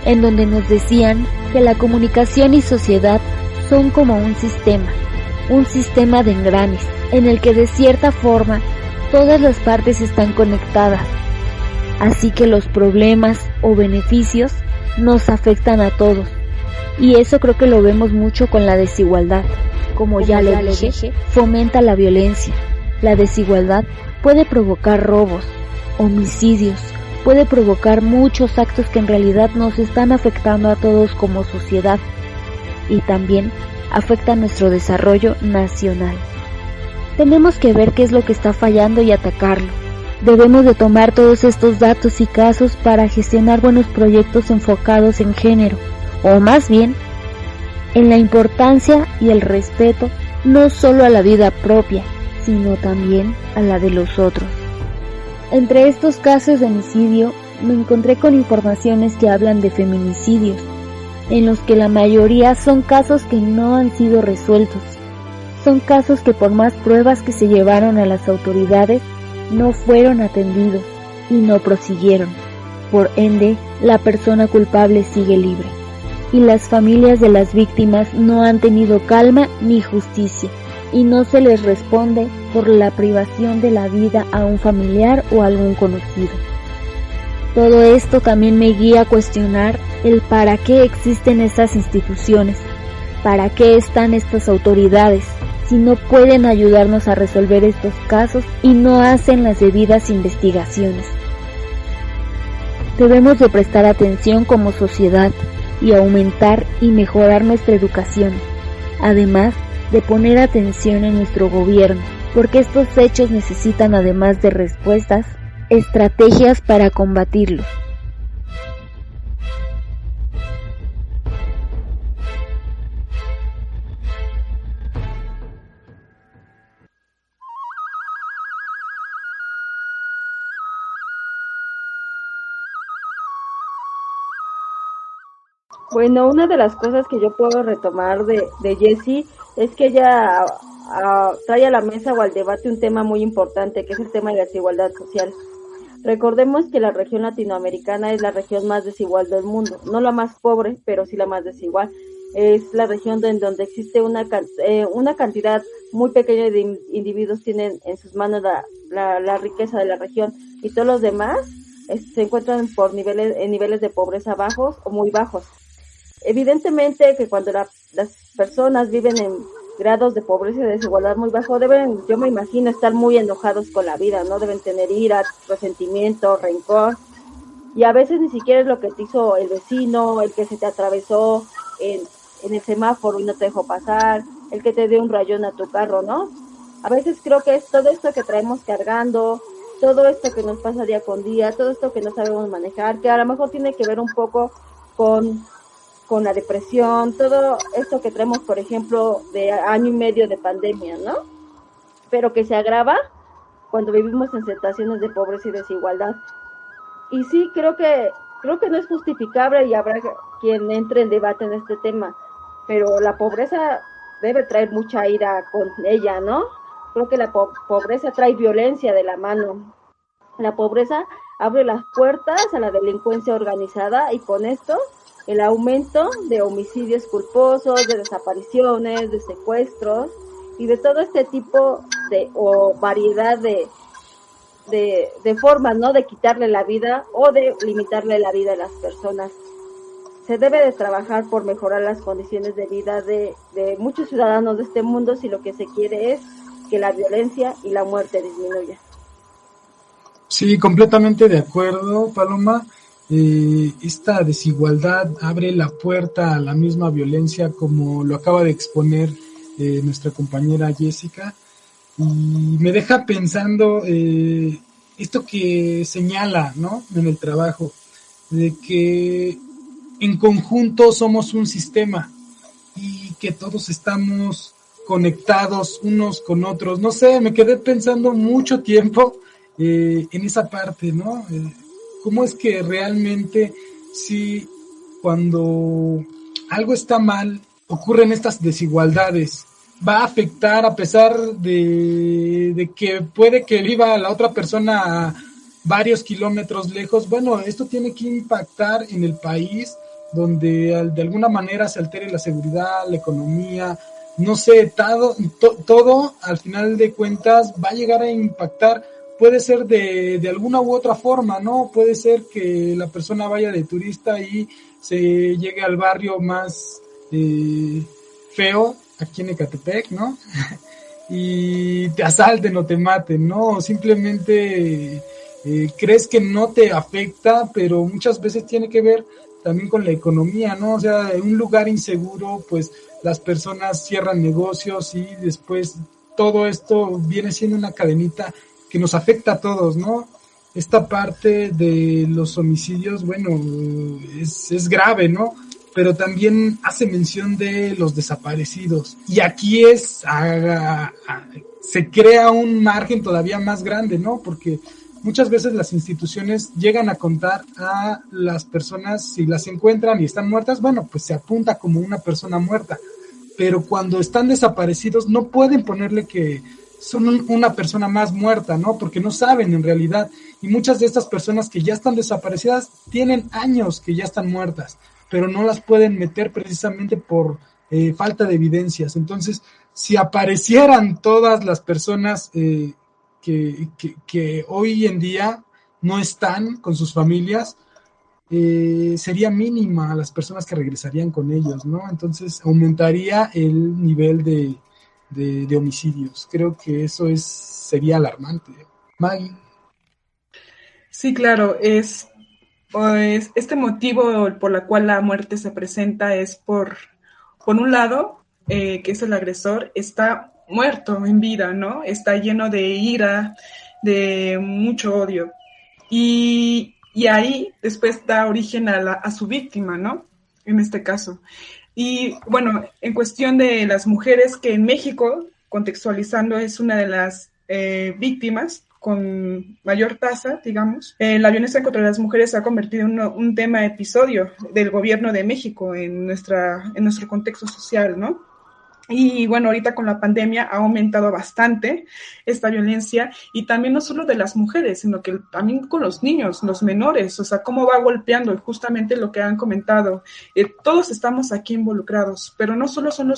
en donde nos decían que la comunicación y sociedad son como un sistema de engranes, en el que de cierta forma todas las partes están conectadas, así que los problemas o beneficios nos afectan a todos, y eso creo que lo vemos mucho con la desigualdad. Como ya lo dije, fomenta la violencia. La desigualdad puede provocar robos, homicidios, puede provocar muchos actos que en realidad nos están afectando a todos como sociedad y también afecta nuestro desarrollo nacional. Tenemos que ver qué es lo que está fallando y atacarlo. Debemos de tomar todos estos datos y casos para gestionar buenos proyectos enfocados en género, o más bien, en la importancia y el respeto no solo a la vida propia, sino también a la de los otros. Entre estos casos de homicidio me encontré con informaciones que hablan de feminicidios, en los que la mayoría son casos que no han sido resueltos. Son casos que por más pruebas que se llevaron a las autoridades, no fueron atendidos y no prosiguieron. Por ende, la persona culpable sigue libre. Y las familias de las víctimas no han tenido calma ni justicia, y no se les responde por la privación de la vida a un familiar o a algún conocido. Todo esto también me guía a cuestionar el para qué existen estas instituciones, para qué están estas autoridades, si no pueden ayudarnos a resolver estos casos y no hacen las debidas investigaciones. Debemos de prestar atención como sociedad y aumentar y mejorar nuestra educación, además de poner atención en nuestro gobierno, porque estos hechos necesitan, además de respuestas, estrategias para combatirlos. Bueno, una de las cosas que yo puedo retomar de Jessie es que ella trae a la mesa o al debate un tema muy importante, que es el tema de la desigualdad social. Recordemos que la región latinoamericana es la región más desigual del mundo, no la más pobre, pero sí la más desigual. Es la región en donde existe una cantidad muy pequeña de individuos tienen en sus manos la riqueza de la región, y todos los demás se encuentran en niveles de pobreza bajos o muy bajos. Evidentemente que cuando las personas viven en grados de pobreza y de desigualdad muy bajo, yo me imagino, estar muy enojados con la vida, ¿no? Deben tener ira, resentimiento, rencor, y a veces ni siquiera es lo que te hizo el vecino, el que se te atravesó en el semáforo y no te dejó pasar, el que te dio un rayón a tu carro, ¿no? A veces creo que es todo esto que traemos cargando, todo esto que nos pasa día con día, todo esto que no sabemos manejar, que a lo mejor tiene que ver un poco con la depresión, todo esto que traemos, por ejemplo, de año y medio de pandemia, ¿no? Pero que se agrava cuando vivimos en situaciones de pobreza y desigualdad. Y sí, creo que no es justificable, y habrá quien entre en debate en este tema, pero la pobreza debe traer mucha ira con ella, ¿no? Creo que la pobreza trae violencia de la mano. La pobreza abre las puertas a la delincuencia organizada, y con esto el aumento de homicidios culposos, de desapariciones, de secuestros y de todo este tipo de o variedad de de formas, ¿no? De quitarle la vida o de limitarle la vida a las personas. Se debe de trabajar por mejorar las condiciones de vida de muchos ciudadanos de este mundo si lo que se quiere es que la violencia y la muerte disminuya. Sí, completamente de acuerdo, Paloma. Esta desigualdad abre la puerta a la misma violencia, como lo acaba de exponer nuestra compañera Jessica, y me deja pensando esto que señala, ¿no?, en el trabajo, de que en conjunto somos un sistema y que todos estamos conectados unos con otros. No sé, me quedé pensando mucho tiempo en esa parte, ¿no? ¿Cómo es que realmente si cuando algo está mal ocurren estas desigualdades? Va a afectar, a pesar de que puede que viva la otra persona a varios kilómetros lejos. Bueno, esto tiene que impactar en el país, donde de alguna manera se altere la seguridad, la economía, no sé, todo al final de cuentas va a llegar a impactar. Puede ser de alguna u otra forma, ¿no? Puede ser que la persona vaya de turista y se llegue al barrio más feo aquí en Ecatepec, ¿no? Y te asalten o te maten, ¿no? Simplemente crees que no te afecta, pero muchas veces tiene que ver también con la economía, ¿no? O sea, en un lugar inseguro, pues las personas cierran negocios y después todo esto viene siendo una cadenita que nos afecta a todos, ¿no? Esta parte de los homicidios, bueno, es grave, ¿no? Pero también hace mención de los desaparecidos. Y aquí se crea un margen todavía más grande, ¿no? Porque muchas veces las instituciones llegan a contar a las personas, si las encuentran y están muertas, bueno, pues se apunta como una persona muerta. Pero cuando están desaparecidos no pueden ponerle que son una persona más muerta, ¿no? Porque no saben en realidad. Y muchas de estas personas que ya están desaparecidas tienen años que ya están muertas, pero no las pueden meter precisamente por falta de evidencias. Entonces, si aparecieran todas las personas que hoy en día no están con sus familias, sería mínima las personas que regresarían con ellos, ¿no? Entonces aumentaría el nivel de homicidios. Creo que eso sería alarmante. Maggie. Sí, claro, pues, este motivo por la cual la muerte se presenta es por un lado, que es el agresor, está muerto en vida, ¿no? Está lleno de ira, de mucho odio. Y ahí después da origen a su víctima, ¿no? En este caso. Y bueno, en cuestión de las mujeres, que en México, contextualizando, es una de las víctimas con mayor tasa, digamos, la violencia contra las mujeres se ha convertido en un tema episodio del gobierno de México en nuestro contexto social, ¿no? Y bueno, ahorita con la pandemia ha aumentado bastante esta violencia, y también no solo de las mujeres, sino que también con los niños, los menores, o sea, cómo va golpeando, justamente lo que han comentado. Todos estamos aquí involucrados, pero no solo son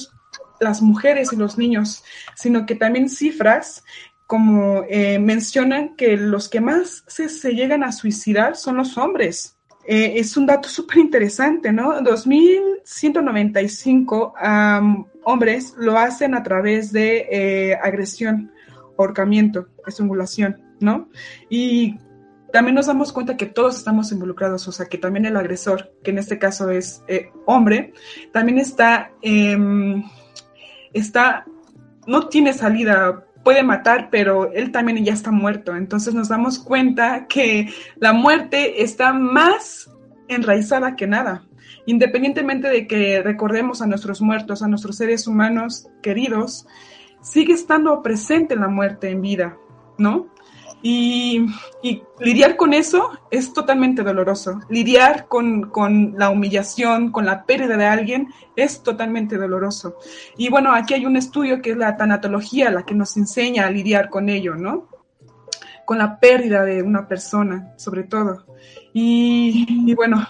las mujeres y los niños, sino que también cifras como mencionan que los que más se llegan a suicidar son los hombres. Es un dato súper interesante, ¿no? 2.195 hombres lo hacen a través de agresión, ahorcamiento, estrangulación, ¿no? Y también nos damos cuenta que todos estamos involucrados, o sea, que también el agresor, que en este caso es hombre, también no tiene salida. Puede matar, pero él también ya está muerto. Entonces nos damos cuenta que la muerte está más enraizada que nada. Independientemente de que recordemos a nuestros muertos, a nuestros seres humanos queridos, sigue estando presente la muerte en vida, ¿no? Y lidiar con eso es totalmente doloroso. Lidiar con la humillación, con la pérdida de alguien, es totalmente doloroso. Y bueno, aquí hay un estudio que es la tanatología, la que nos enseña a lidiar con ello, ¿no? Con la pérdida de una persona, sobre todo. Y bueno,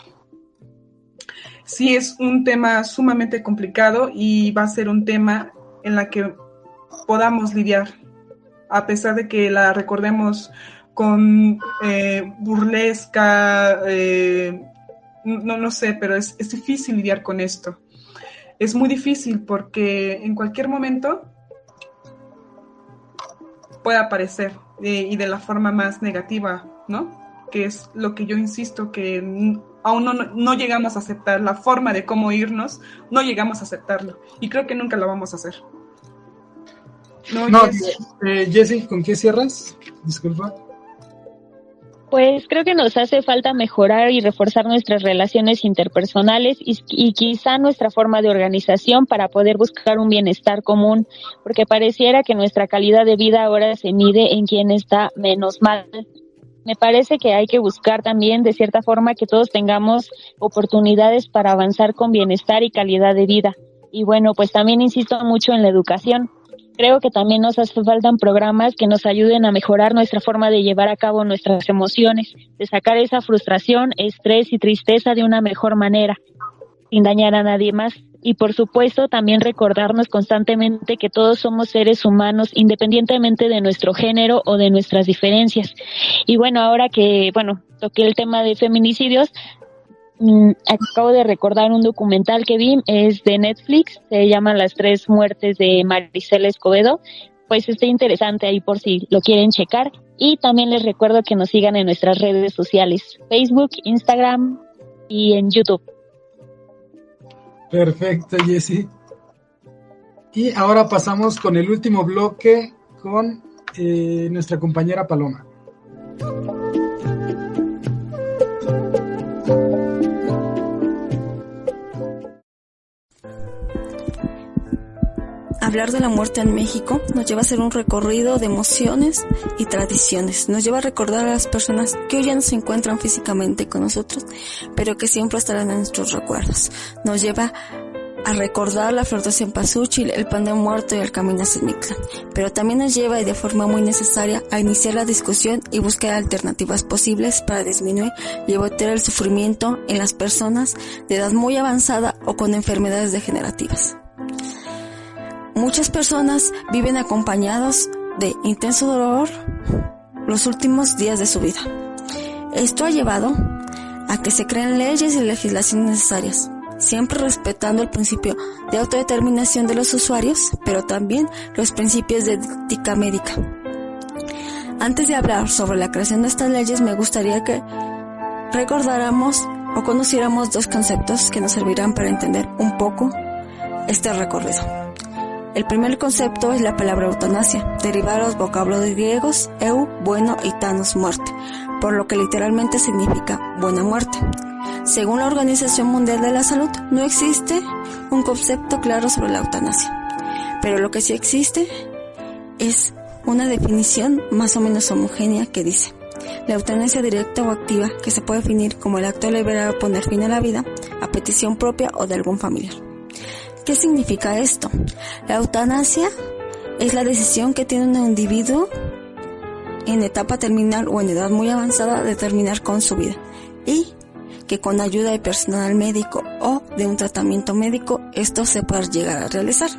sí es un tema sumamente complicado, y va a ser un tema en la que podamos lidiar, a pesar de que la recordemos con burlesca, no sé, pero es difícil lidiar con esto. Es muy difícil porque en cualquier momento puede aparecer y de la forma más negativa, ¿no? Que es lo que yo insisto, que aún no llegamos a aceptar la forma de cómo irnos, no llegamos a aceptarlo y creo que nunca lo vamos a hacer. Jessy, ¿con qué cierras? Disculpa. Pues creo que nos hace falta mejorar y reforzar nuestras relaciones interpersonales y quizá nuestra forma de organización para poder buscar un bienestar común, porque pareciera que nuestra calidad de vida ahora se mide en quién está menos mal. Me parece que hay que buscar también, de cierta forma, que todos tengamos oportunidades para avanzar con bienestar y calidad de vida. Y bueno, pues también insisto mucho en la educación. Creo que también nos hace falta programas que nos ayuden a mejorar nuestra forma de llevar a cabo nuestras emociones, de sacar esa frustración, estrés y tristeza de una mejor manera, sin dañar a nadie más. Y por supuesto también recordarnos constantemente que todos somos seres humanos independientemente de nuestro género o de nuestras diferencias. Y bueno, ahora que, toqué el tema de feminicidios, acabo de recordar un documental que vi, es de Netflix, se llama Las 3 muertes de Maricela Escobedo. Pues está interesante ahí por si lo quieren checar. Y también les recuerdo que nos sigan en nuestras redes sociales, Facebook, Instagram y en YouTube. Perfecto, Jessy. Y ahora pasamos con el último bloque con nuestra compañera Paloma. Hablar de la muerte en México nos lleva a hacer un recorrido de emociones y tradiciones. Nos lleva a recordar a las personas que hoy ya no se encuentran físicamente con nosotros, pero que siempre estarán en nuestros recuerdos. Nos lleva a recordar la flor de cempasúchil, el pan de muerto y el camino a Ximictlán. Pero también nos lleva, y de forma muy necesaria, a iniciar la discusión y buscar alternativas posibles para disminuir y evitar el sufrimiento en las personas de edad muy avanzada o con enfermedades degenerativas. Muchas personas viven acompañados de intenso dolor los últimos días de su vida. Esto ha llevado a que se creen leyes y legislaciones necesarias, siempre respetando el principio de autodeterminación de los usuarios, pero también los principios de ética médica. Antes de hablar sobre la creación de estas leyes, me gustaría que recordáramos o conociéramos dos conceptos que nos servirán para entender un poco este recorrido. El primer concepto es la palabra eutanasia, derivada de los vocablos griegos eu, bueno, y thanos, muerte, por lo que literalmente significa buena muerte. Según la Organización Mundial de la Salud, no existe un concepto claro sobre la eutanasia, pero lo que sí existe es una definición más o menos homogénea que dice: la eutanasia directa o activa, que se puede definir como el acto deliberado de poner fin a la vida a petición propia o de algún familiar. ¿Qué significa esto? La eutanasia es la decisión que tiene un individuo en etapa terminal o en edad muy avanzada de terminar con su vida, y que con ayuda de personal médico o de un tratamiento médico esto se puede llegar a realizar.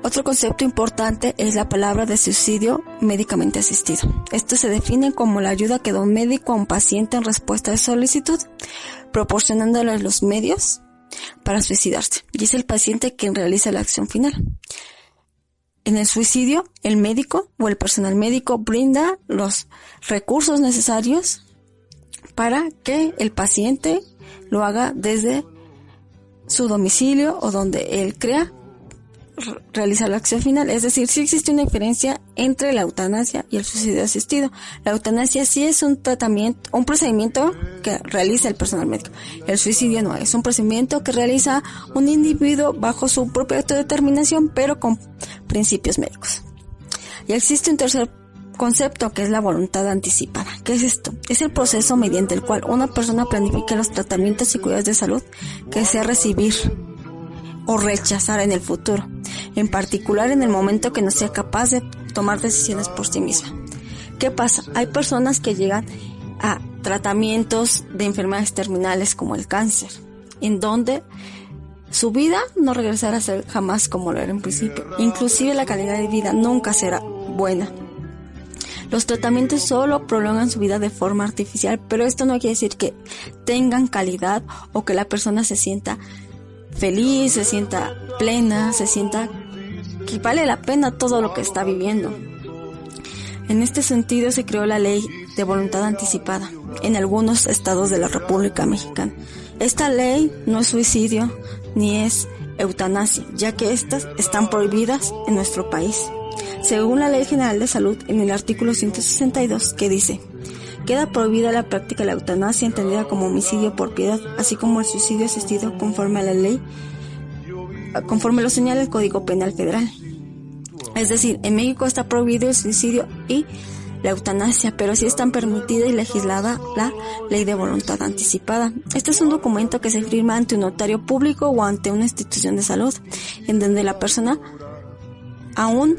Otro concepto importante es la palabra de suicidio médicamente asistido. Esto se define como la ayuda que da un médico a un paciente en respuesta de solicitud, proporcionándole los medios para suicidarse, y es el paciente quien realiza la acción final. En el suicidio, el médico o el personal médico brinda los recursos necesarios para que el paciente lo haga desde su domicilio o donde él crea realizar la acción final. Es decir, sí existe una diferencia entre la eutanasia y el suicidio asistido. La eutanasia sí es un tratamiento, un procedimiento que realiza el personal médico. El suicidio no, es un procedimiento que realiza un individuo bajo su propia autodeterminación, pero con principios médicos. Y existe un tercer concepto que es la voluntad anticipada. ¿Qué es esto? Es el proceso mediante el cual una persona planifica los tratamientos y cuidados de salud que desea recibir o rechazar en el futuro, en particular en el momento que no sea capaz de tomar decisiones por sí misma. ¿Qué pasa? Hay personas que llegan a tratamientos de enfermedades terminales como el cáncer, en donde su vida no regresará a ser jamás como lo era en principio. Inclusive la calidad de vida nunca será buena. Los tratamientos solo prolongan su vida de forma artificial, pero esto no quiere decir que tengan calidad o que la persona se sienta feliz, se sienta plena, se sienta que vale la pena todo lo que está viviendo. En este sentido se creó la ley de voluntad anticipada en algunos estados de la República Mexicana. Esta ley no es suicidio ni es eutanasia, ya que estas están prohibidas en nuestro país. Según la Ley General de Salud, en el artículo 162, que dice: queda prohibida la práctica de la eutanasia entendida como homicidio por piedad, así como el suicidio asistido conforme a la ley, conforme lo señala el Código Penal Federal. Es decir, en México está prohibido el suicidio y la eutanasia, pero sí están permitida y legislada la ley de voluntad anticipada. Este es un documento que se firma ante un notario público o ante una institución de salud, en donde la persona, aún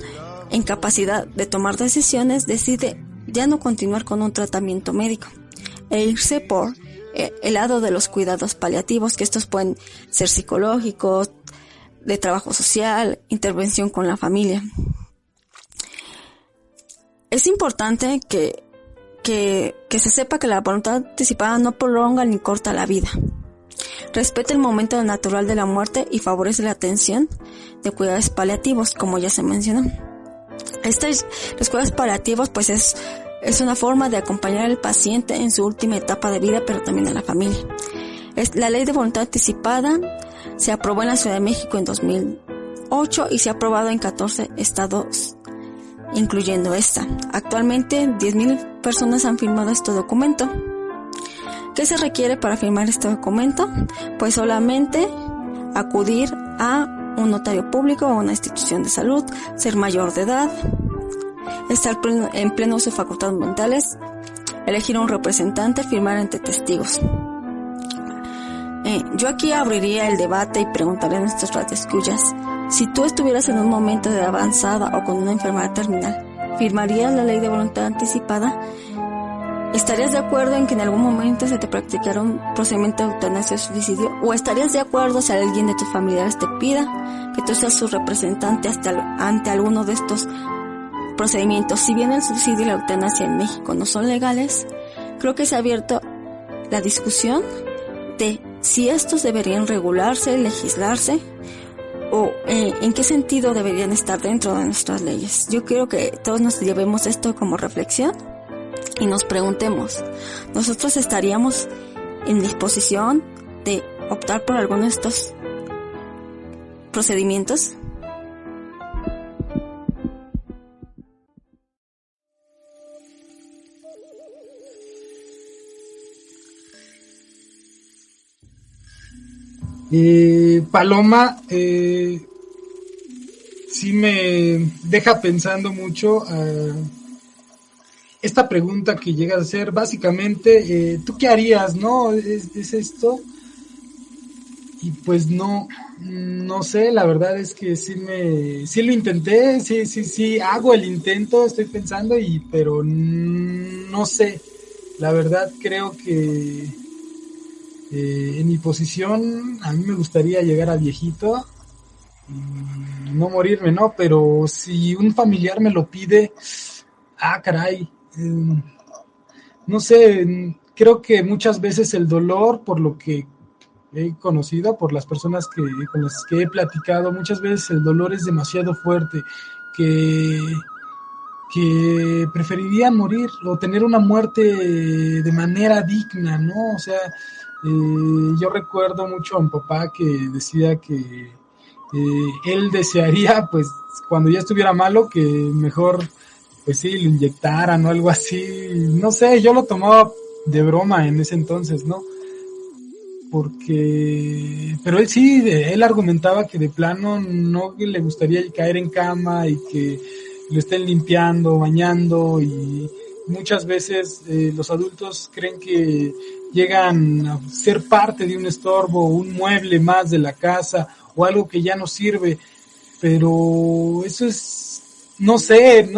en capacidad de tomar decisiones, decide ya no continuar con un tratamiento médico e irse por el lado de los cuidados paliativos, que estos pueden ser psicológicos, de trabajo social, intervención con la familia. Es importante que se sepa que la voluntad anticipada no prolonga ni corta la vida. Respeta el momento natural de la muerte y favorece la atención de cuidados paliativos, como ya se mencionó. Los cuidados paliativos pues es una forma de acompañar al paciente en su última etapa de vida, pero también a la familia. La ley de voluntad anticipada se aprobó en la Ciudad de México en 2008 y se ha aprobado en 14 estados, incluyendo esta. Actualmente 10,000 personas han firmado este documento. ¿Qué se requiere para firmar este documento? Pues solamente acudir a un notario público o a una institución de salud, ser mayor de edad, estar en pleno uso de facultades mentales, elegir a un representante, firmar ante testigos. Yo aquí abriría el debate y preguntaría a nuestros radioescuchas: si tú estuvieras en un momento de avanzada o con una enfermedad terminal, ¿firmarías la ley de voluntad anticipada? ¿Estarías de acuerdo en que en algún momento se te practicara un procedimiento de eutanasia o suicidio? ¿O estarías de acuerdo si alguien de tus familiares te pida que tú seas su representante ante alguno de estos procedimientos? Si bien el suicidio y la eutanasia en México no son legales, creo que se ha abierto la discusión de si estos deberían regularse, legislarse, o en qué sentido deberían estar dentro de nuestras leyes. Yo quiero que todos nos llevemos esto como reflexión y nos preguntemos: ¿nosotros estaríamos en disposición de optar por alguno de estos procedimientos? Paloma, sí me deja pensando mucho esta pregunta que llegas a hacer. Básicamente, ¿tú qué harías, no? ¿Es esto? Y pues no sé, la verdad es que sí lo intenté, sí hago el intento, estoy pensando, pero no sé, la verdad creo que en mi posición a mí me gustaría llegar a viejito y no morirme, ¿no? Pero si un familiar me lo pide, caray, no sé, creo que muchas veces el dolor, por lo que he conocido, por las personas con las que he platicado, muchas veces el dolor es demasiado fuerte, que preferirían morir o tener una muerte de manera digna, ¿no? O sea, yo recuerdo mucho a mi papá que decía que él desearía, pues, cuando ya estuviera malo, que mejor, pues sí, lo inyectaran o algo así. No sé, yo lo tomaba de broma en ese entonces, ¿no? Pero él argumentaba que de plano no le gustaría caer en cama y que lo estén limpiando, bañando, y muchas veces los adultos creen que llegan a ser parte de un estorbo, un mueble más de la casa o algo que ya no sirve, pero eso es, no sé,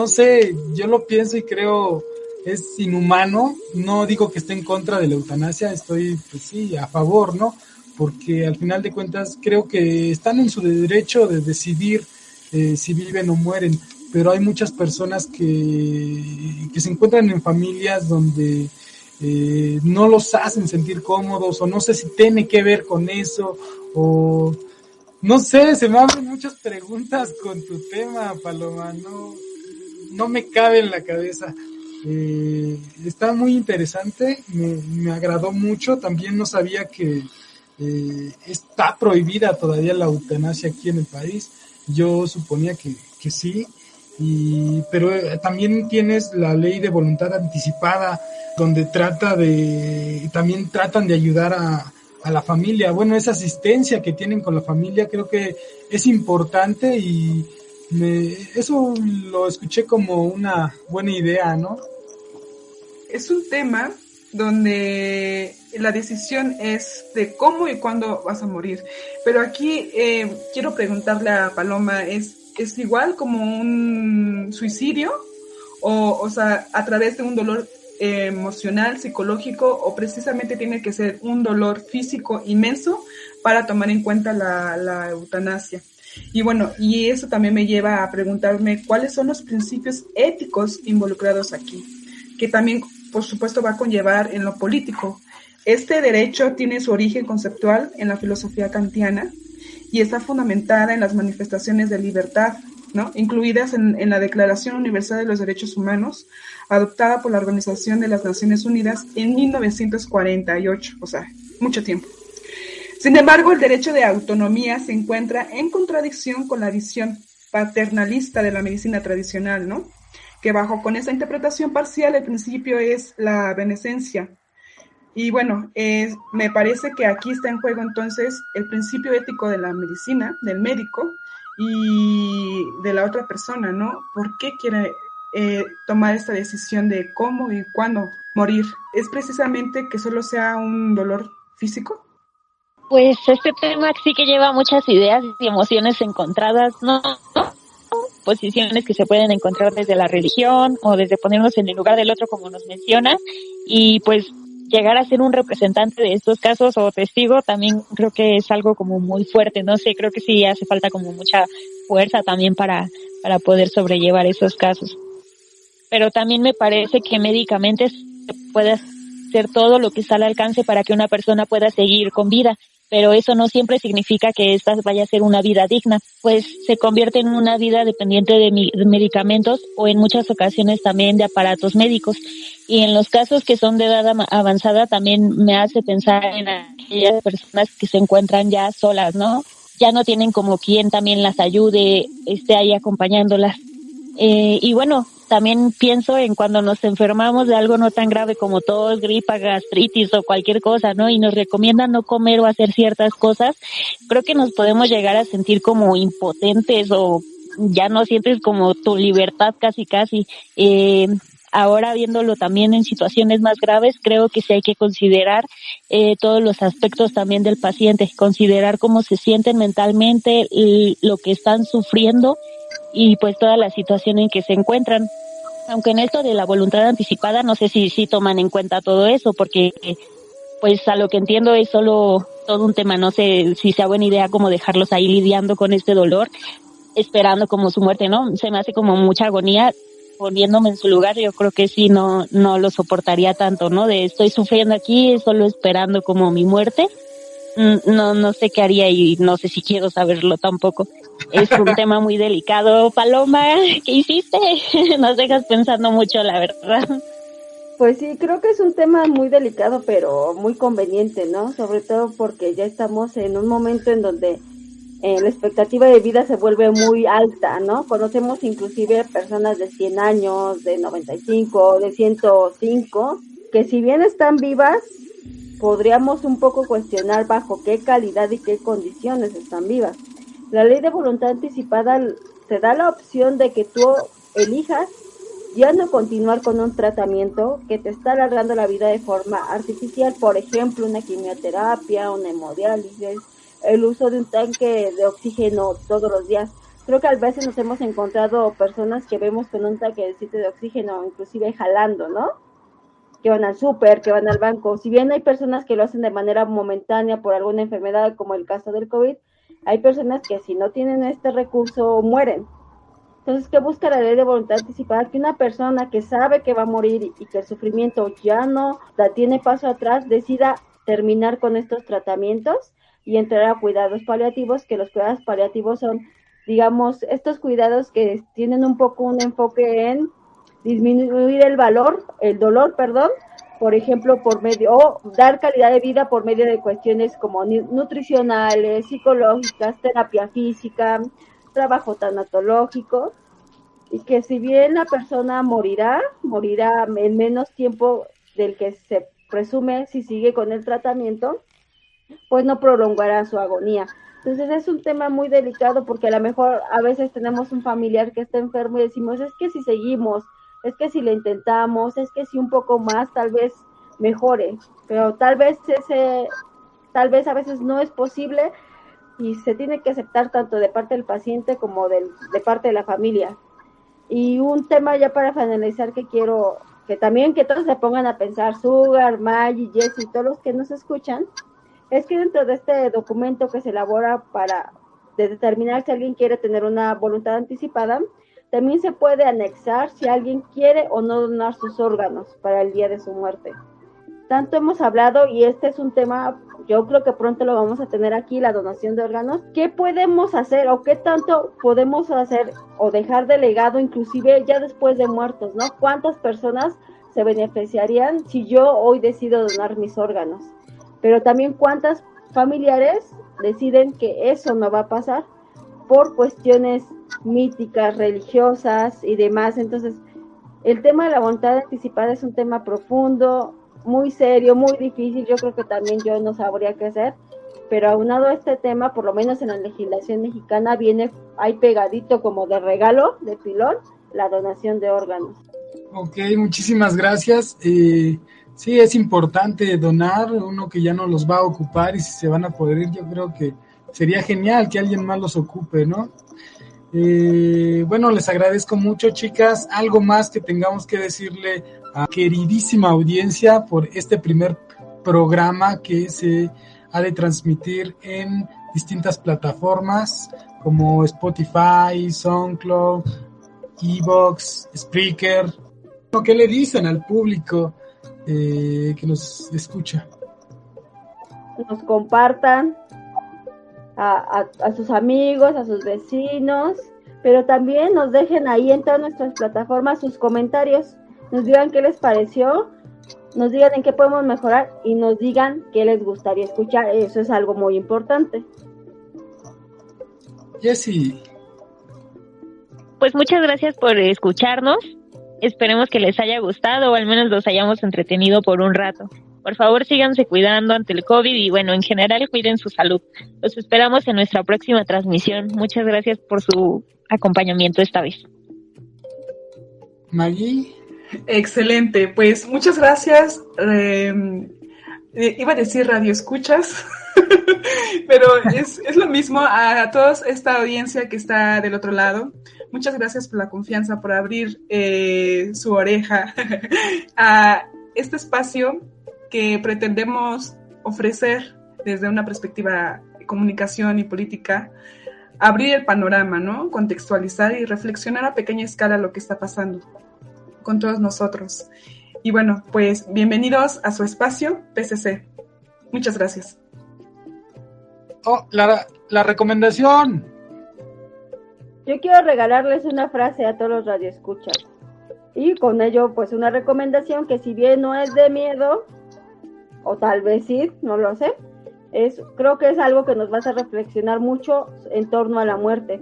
yo lo pienso y creo es inhumano. No digo que esté en contra de la eutanasia, estoy pues sí a favor, ¿no? Porque al final de cuentas creo que están en su derecho de decidir si viven o mueren, pero hay muchas personas que se encuentran en familias donde no los hacen sentir cómodos, o no sé si tiene que ver con eso, o no sé, se me abren muchas preguntas con tu tema, Paloma, no me cabe en la cabeza. Está muy interesante, me agradó mucho. También no sabía que está prohibida todavía la eutanasia aquí en el país. Yo suponía que sí, pero también tienes la ley de voluntad anticipada, donde también tratan de ayudar a la familia. Bueno, esa asistencia que tienen con la familia creo que es importante, y eso lo escuché como una buena idea, ¿no? Es un tema donde la decisión es de cómo y cuándo vas a morir. Pero aquí quiero preguntarle a Paloma, ¿es igual como un suicidio? O sea, a través de un dolor emocional, psicológico, o precisamente tiene que ser un dolor físico inmenso para tomar en cuenta la eutanasia. Y bueno, y eso también me lleva a preguntarme cuáles son los principios éticos involucrados aquí, que también, por supuesto, va a conllevar en lo político. Este derecho tiene su origen conceptual en la filosofía kantiana y está fundamentada en las manifestaciones de libertad, ¿no?, incluidas en la Declaración Universal de los Derechos Humanos, adoptada por la Organización de las Naciones Unidas en 1948, o sea, mucho tiempo. Sin embargo, el derecho de autonomía se encuentra en contradicción con la visión paternalista de la medicina tradicional, ¿no?, que con esa interpretación parcial el principio es la beneficencia. Y bueno, me parece que aquí está en juego entonces el principio ético de la medicina, del médico y de la otra persona, ¿no? ¿Por qué quiere tomar esta decisión de cómo y cuándo morir? ¿Es precisamente que solo sea un dolor físico? Pues este tema sí que lleva muchas ideas y emociones encontradas, ¿no? Posiciones que se pueden encontrar desde la religión o desde ponernos en el lugar del otro, como nos menciona, y pues llegar a ser un representante de estos casos o testigo también creo que es algo como muy fuerte. No sé, creo que sí hace falta como mucha fuerza también para poder sobrellevar esos casos. Pero también me parece que médicamente se puede hacer todo lo que está al alcance para que una persona pueda seguir con vida, pero eso no siempre significa que esta vaya a ser una vida digna, pues se convierte en una vida dependiente de medicamentos o en muchas ocasiones también de aparatos médicos. Y en los casos que son de edad avanzada también me hace pensar en aquellas personas que se encuentran ya solas, ¿no? Ya no tienen como quien también las ayude, esté ahí acompañándolas. Y bueno, también pienso en cuando nos enfermamos de algo no tan grave como tos, gripa, gastritis o cualquier cosa, ¿no? Y nos recomiendan no comer o hacer ciertas cosas. Creo que nos podemos llegar a sentir como impotentes, o ya no sientes como tu libertad casi. Ahora viéndolo también en situaciones más graves, creo que sí hay que considerar todos los aspectos también del paciente, considerar cómo se sienten mentalmente, lo que están sufriendo y pues toda la situación en que se encuentran. Aunque en esto de la voluntad anticipada no sé si toman en cuenta todo eso, porque pues a lo que entiendo es solo todo un tema. No sé si sea buena idea como dejarlos ahí lidiando con este dolor, esperando como su muerte, ¿no? Se me hace como mucha agonía. Poniéndome en su lugar, yo creo que sí no lo soportaría tanto, ¿no? De estoy sufriendo aquí, solo esperando como mi muerte. No sé qué haría, y no sé si quiero saberlo tampoco. Es un tema muy delicado. Paloma, ¿qué hiciste? Nos dejas pensando mucho, la verdad. Pues sí, creo que es un tema muy delicado, pero muy conveniente, ¿no? Sobre todo porque ya estamos en un momento en donde la expectativa de vida se vuelve muy alta, ¿no? Conocemos inclusive personas de 100 años, de 95, de 105, que si bien están vivas, podríamos un poco cuestionar bajo qué calidad y qué condiciones están vivas. La ley de voluntad anticipada te da la opción de que tú elijas ya no continuar con un tratamiento que te está alargando la vida de forma artificial, por ejemplo, una quimioterapia, una hemodiálisis, el uso de un tanque de oxígeno todos los días. Creo que a veces nos hemos encontrado personas que vemos con un tanquecito de oxígeno, inclusive jalando, ¿no? Que van al súper, que van al banco. Si bien hay personas que lo hacen de manera momentánea por alguna enfermedad, como el caso del COVID, hay personas que si no tienen este recurso mueren. Entonces, ¿qué busca la ley de voluntad anticipada? Que una persona que sabe que va a morir y que el sufrimiento ya no la tiene paso atrás, decida terminar con estos tratamientos y entrar a cuidados paliativos, que los cuidados paliativos son, digamos, estos cuidados que tienen un poco un enfoque en disminuir el dolor, por ejemplo, por medio, o dar calidad de vida por medio de cuestiones como nutricionales, psicológicas, terapia física, trabajo tanatológico, y que si bien la persona morirá en menos tiempo del que se presume si sigue con el tratamiento, pues no prolongará su agonía. Entonces es un tema muy delicado porque a lo mejor a veces tenemos un familiar que está enfermo y decimos, es que si seguimos, es que si lo intentamos, es que si un poco más tal vez mejore, pero tal vez a veces no es posible y se tiene que aceptar tanto de parte del paciente como de parte de la familia. Y un tema ya para finalizar que quiero que también que todos se pongan a pensar, Sugar, Maggie, Jessy, todos los que nos escuchan, es que dentro de este documento que se elabora para determinar si alguien quiere tener una voluntad anticipada, también se puede anexar si alguien quiere o no donar sus órganos para el día de su muerte. Tanto hemos hablado, y este es un tema, yo creo que pronto lo vamos a tener aquí, la donación de órganos. ¿Qué podemos hacer o qué tanto podemos hacer o dejar de legado, inclusive ya después de muertos, ¿no? ¿Cuántas personas se beneficiarían si yo hoy decido donar mis órganos? Pero también cuántas familiares deciden que eso no va a pasar por cuestiones míticas, religiosas y demás. Entonces, el tema de la voluntad anticipada es un tema profundo, muy serio, muy difícil. Yo creo que también yo no sabría qué hacer, pero aunado a este tema, por lo menos en la legislación mexicana viene ahí pegadito como de regalo, de pilón, la donación de órganos. Ok, muchísimas gracias. Sí, es importante donar, uno que ya no los va a ocupar, y si se van a poder ir, yo creo que sería genial que alguien más los ocupe, ¿no? Bueno, les agradezco mucho, chicas. Algo más que tengamos que decirle a queridísima audiencia por este primer programa que se ha de transmitir en distintas plataformas como Spotify, SoundCloud, Evox, Spreaker. ¿Qué le dicen al público que nos escucha? Nos compartan a sus amigos, a sus vecinos, pero también nos dejen ahí en todas nuestras plataformas sus comentarios, nos digan qué les pareció, nos digan en qué podemos mejorar y nos digan qué les gustaría escuchar. Eso es algo muy importante. Jessy. Pues muchas gracias por escucharnos. Esperemos que les haya gustado o al menos los hayamos entretenido por un rato. Por favor, síganse cuidando ante el COVID y bueno, en general cuiden su salud. Los esperamos en nuestra próxima transmisión. Muchas gracias por su acompañamiento esta vez. Maggie. Excelente, pues muchas gracias. Iba a decir radio escuchas, pero es lo mismo a toda esta audiencia que está del otro lado. Muchas gracias por la confianza, por abrir su oreja a este espacio que pretendemos ofrecer desde una perspectiva de comunicación y política, abrir el panorama, ¿no? Contextualizar y reflexionar a pequeña escala lo que está pasando con todos nosotros. Y bueno, pues bienvenidos a su espacio PCC. Muchas gracias. Oh, la recomendación. Yo quiero regalarles una frase a todos los radioescuchas. Y con ello, pues una recomendación que si bien no es de miedo, o tal vez sí, no lo sé, creo que es algo que nos va a hacer reflexionar mucho en torno a la muerte.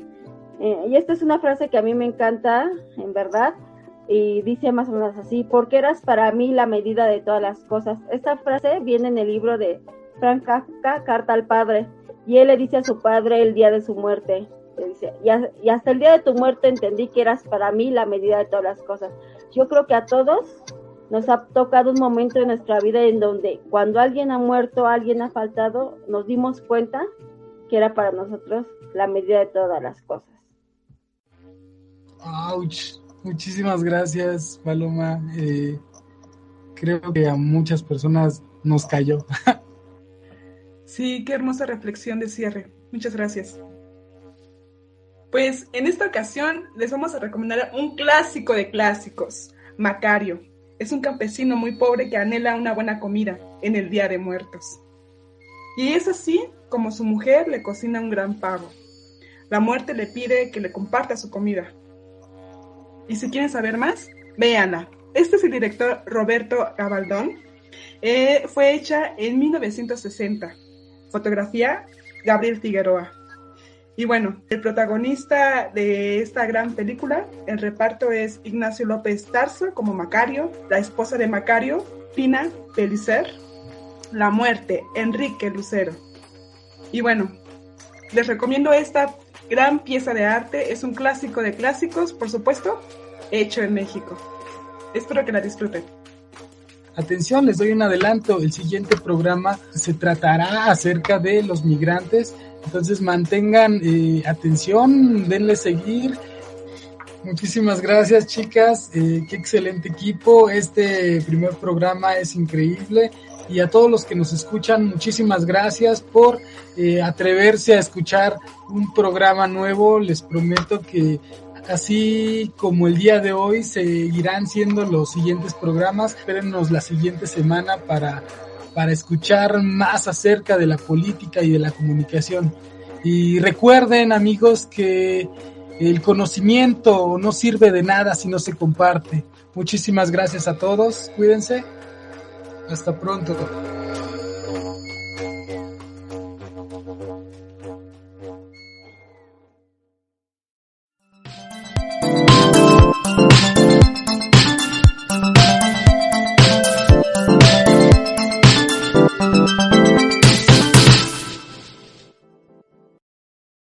Y esta es una frase que a mí me encanta, en verdad, y dice más o menos así: porque eras para mí la medida de todas las cosas. Esta frase viene en el libro de Franz Kafka, Carta al Padre, y él le dice a su padre el día de su muerte, le dice, y hasta el día de tu muerte entendí que eras para mí la medida de todas las cosas. Yo creo que a todos nos ha tocado un momento en nuestra vida en donde cuando alguien ha muerto, alguien ha faltado, nos dimos cuenta que era para nosotros la medida de todas las cosas. Ouch. Muchísimas gracias, Paloma. Creo que a muchas personas nos cayó. Sí, qué hermosa reflexión de cierre. Muchas gracias. Pues en esta ocasión les vamos a recomendar un clásico de clásicos, Macario. Es un campesino muy pobre que anhela una buena comida en el Día de Muertos. Y es así como su mujer le cocina un gran pavo. La muerte le pide que le comparta su comida. Y si quieren saber más, véanla. Este es el director Roberto Gabaldón. Fue hecha en 1960. Fotografía, Gabriel Figueroa. Y bueno, el protagonista de esta gran película, el reparto es Ignacio López Tarso como Macario, la esposa de Macario, Pina Pellicer, la muerte, Enrique Lucero. Y bueno, les recomiendo esta gran pieza de arte, es un clásico de clásicos, por supuesto, hecho en México. Espero que la disfruten. Atención, les doy un adelanto, el siguiente programa se tratará acerca de los migrantes, entonces mantengan atención, denle seguir. Muchísimas gracias, chicas, qué excelente equipo, este primer programa es increíble, y a todos los que nos escuchan, muchísimas gracias por atreverse a escuchar un programa nuevo. Les prometo que así como el día de hoy seguirán siendo los siguientes programas. Espérennos la siguiente semana para escuchar más acerca de la política y de la comunicación. Y recuerden, amigos, que el conocimiento no sirve de nada si no se comparte. Muchísimas gracias a todos, cuídense, hasta pronto.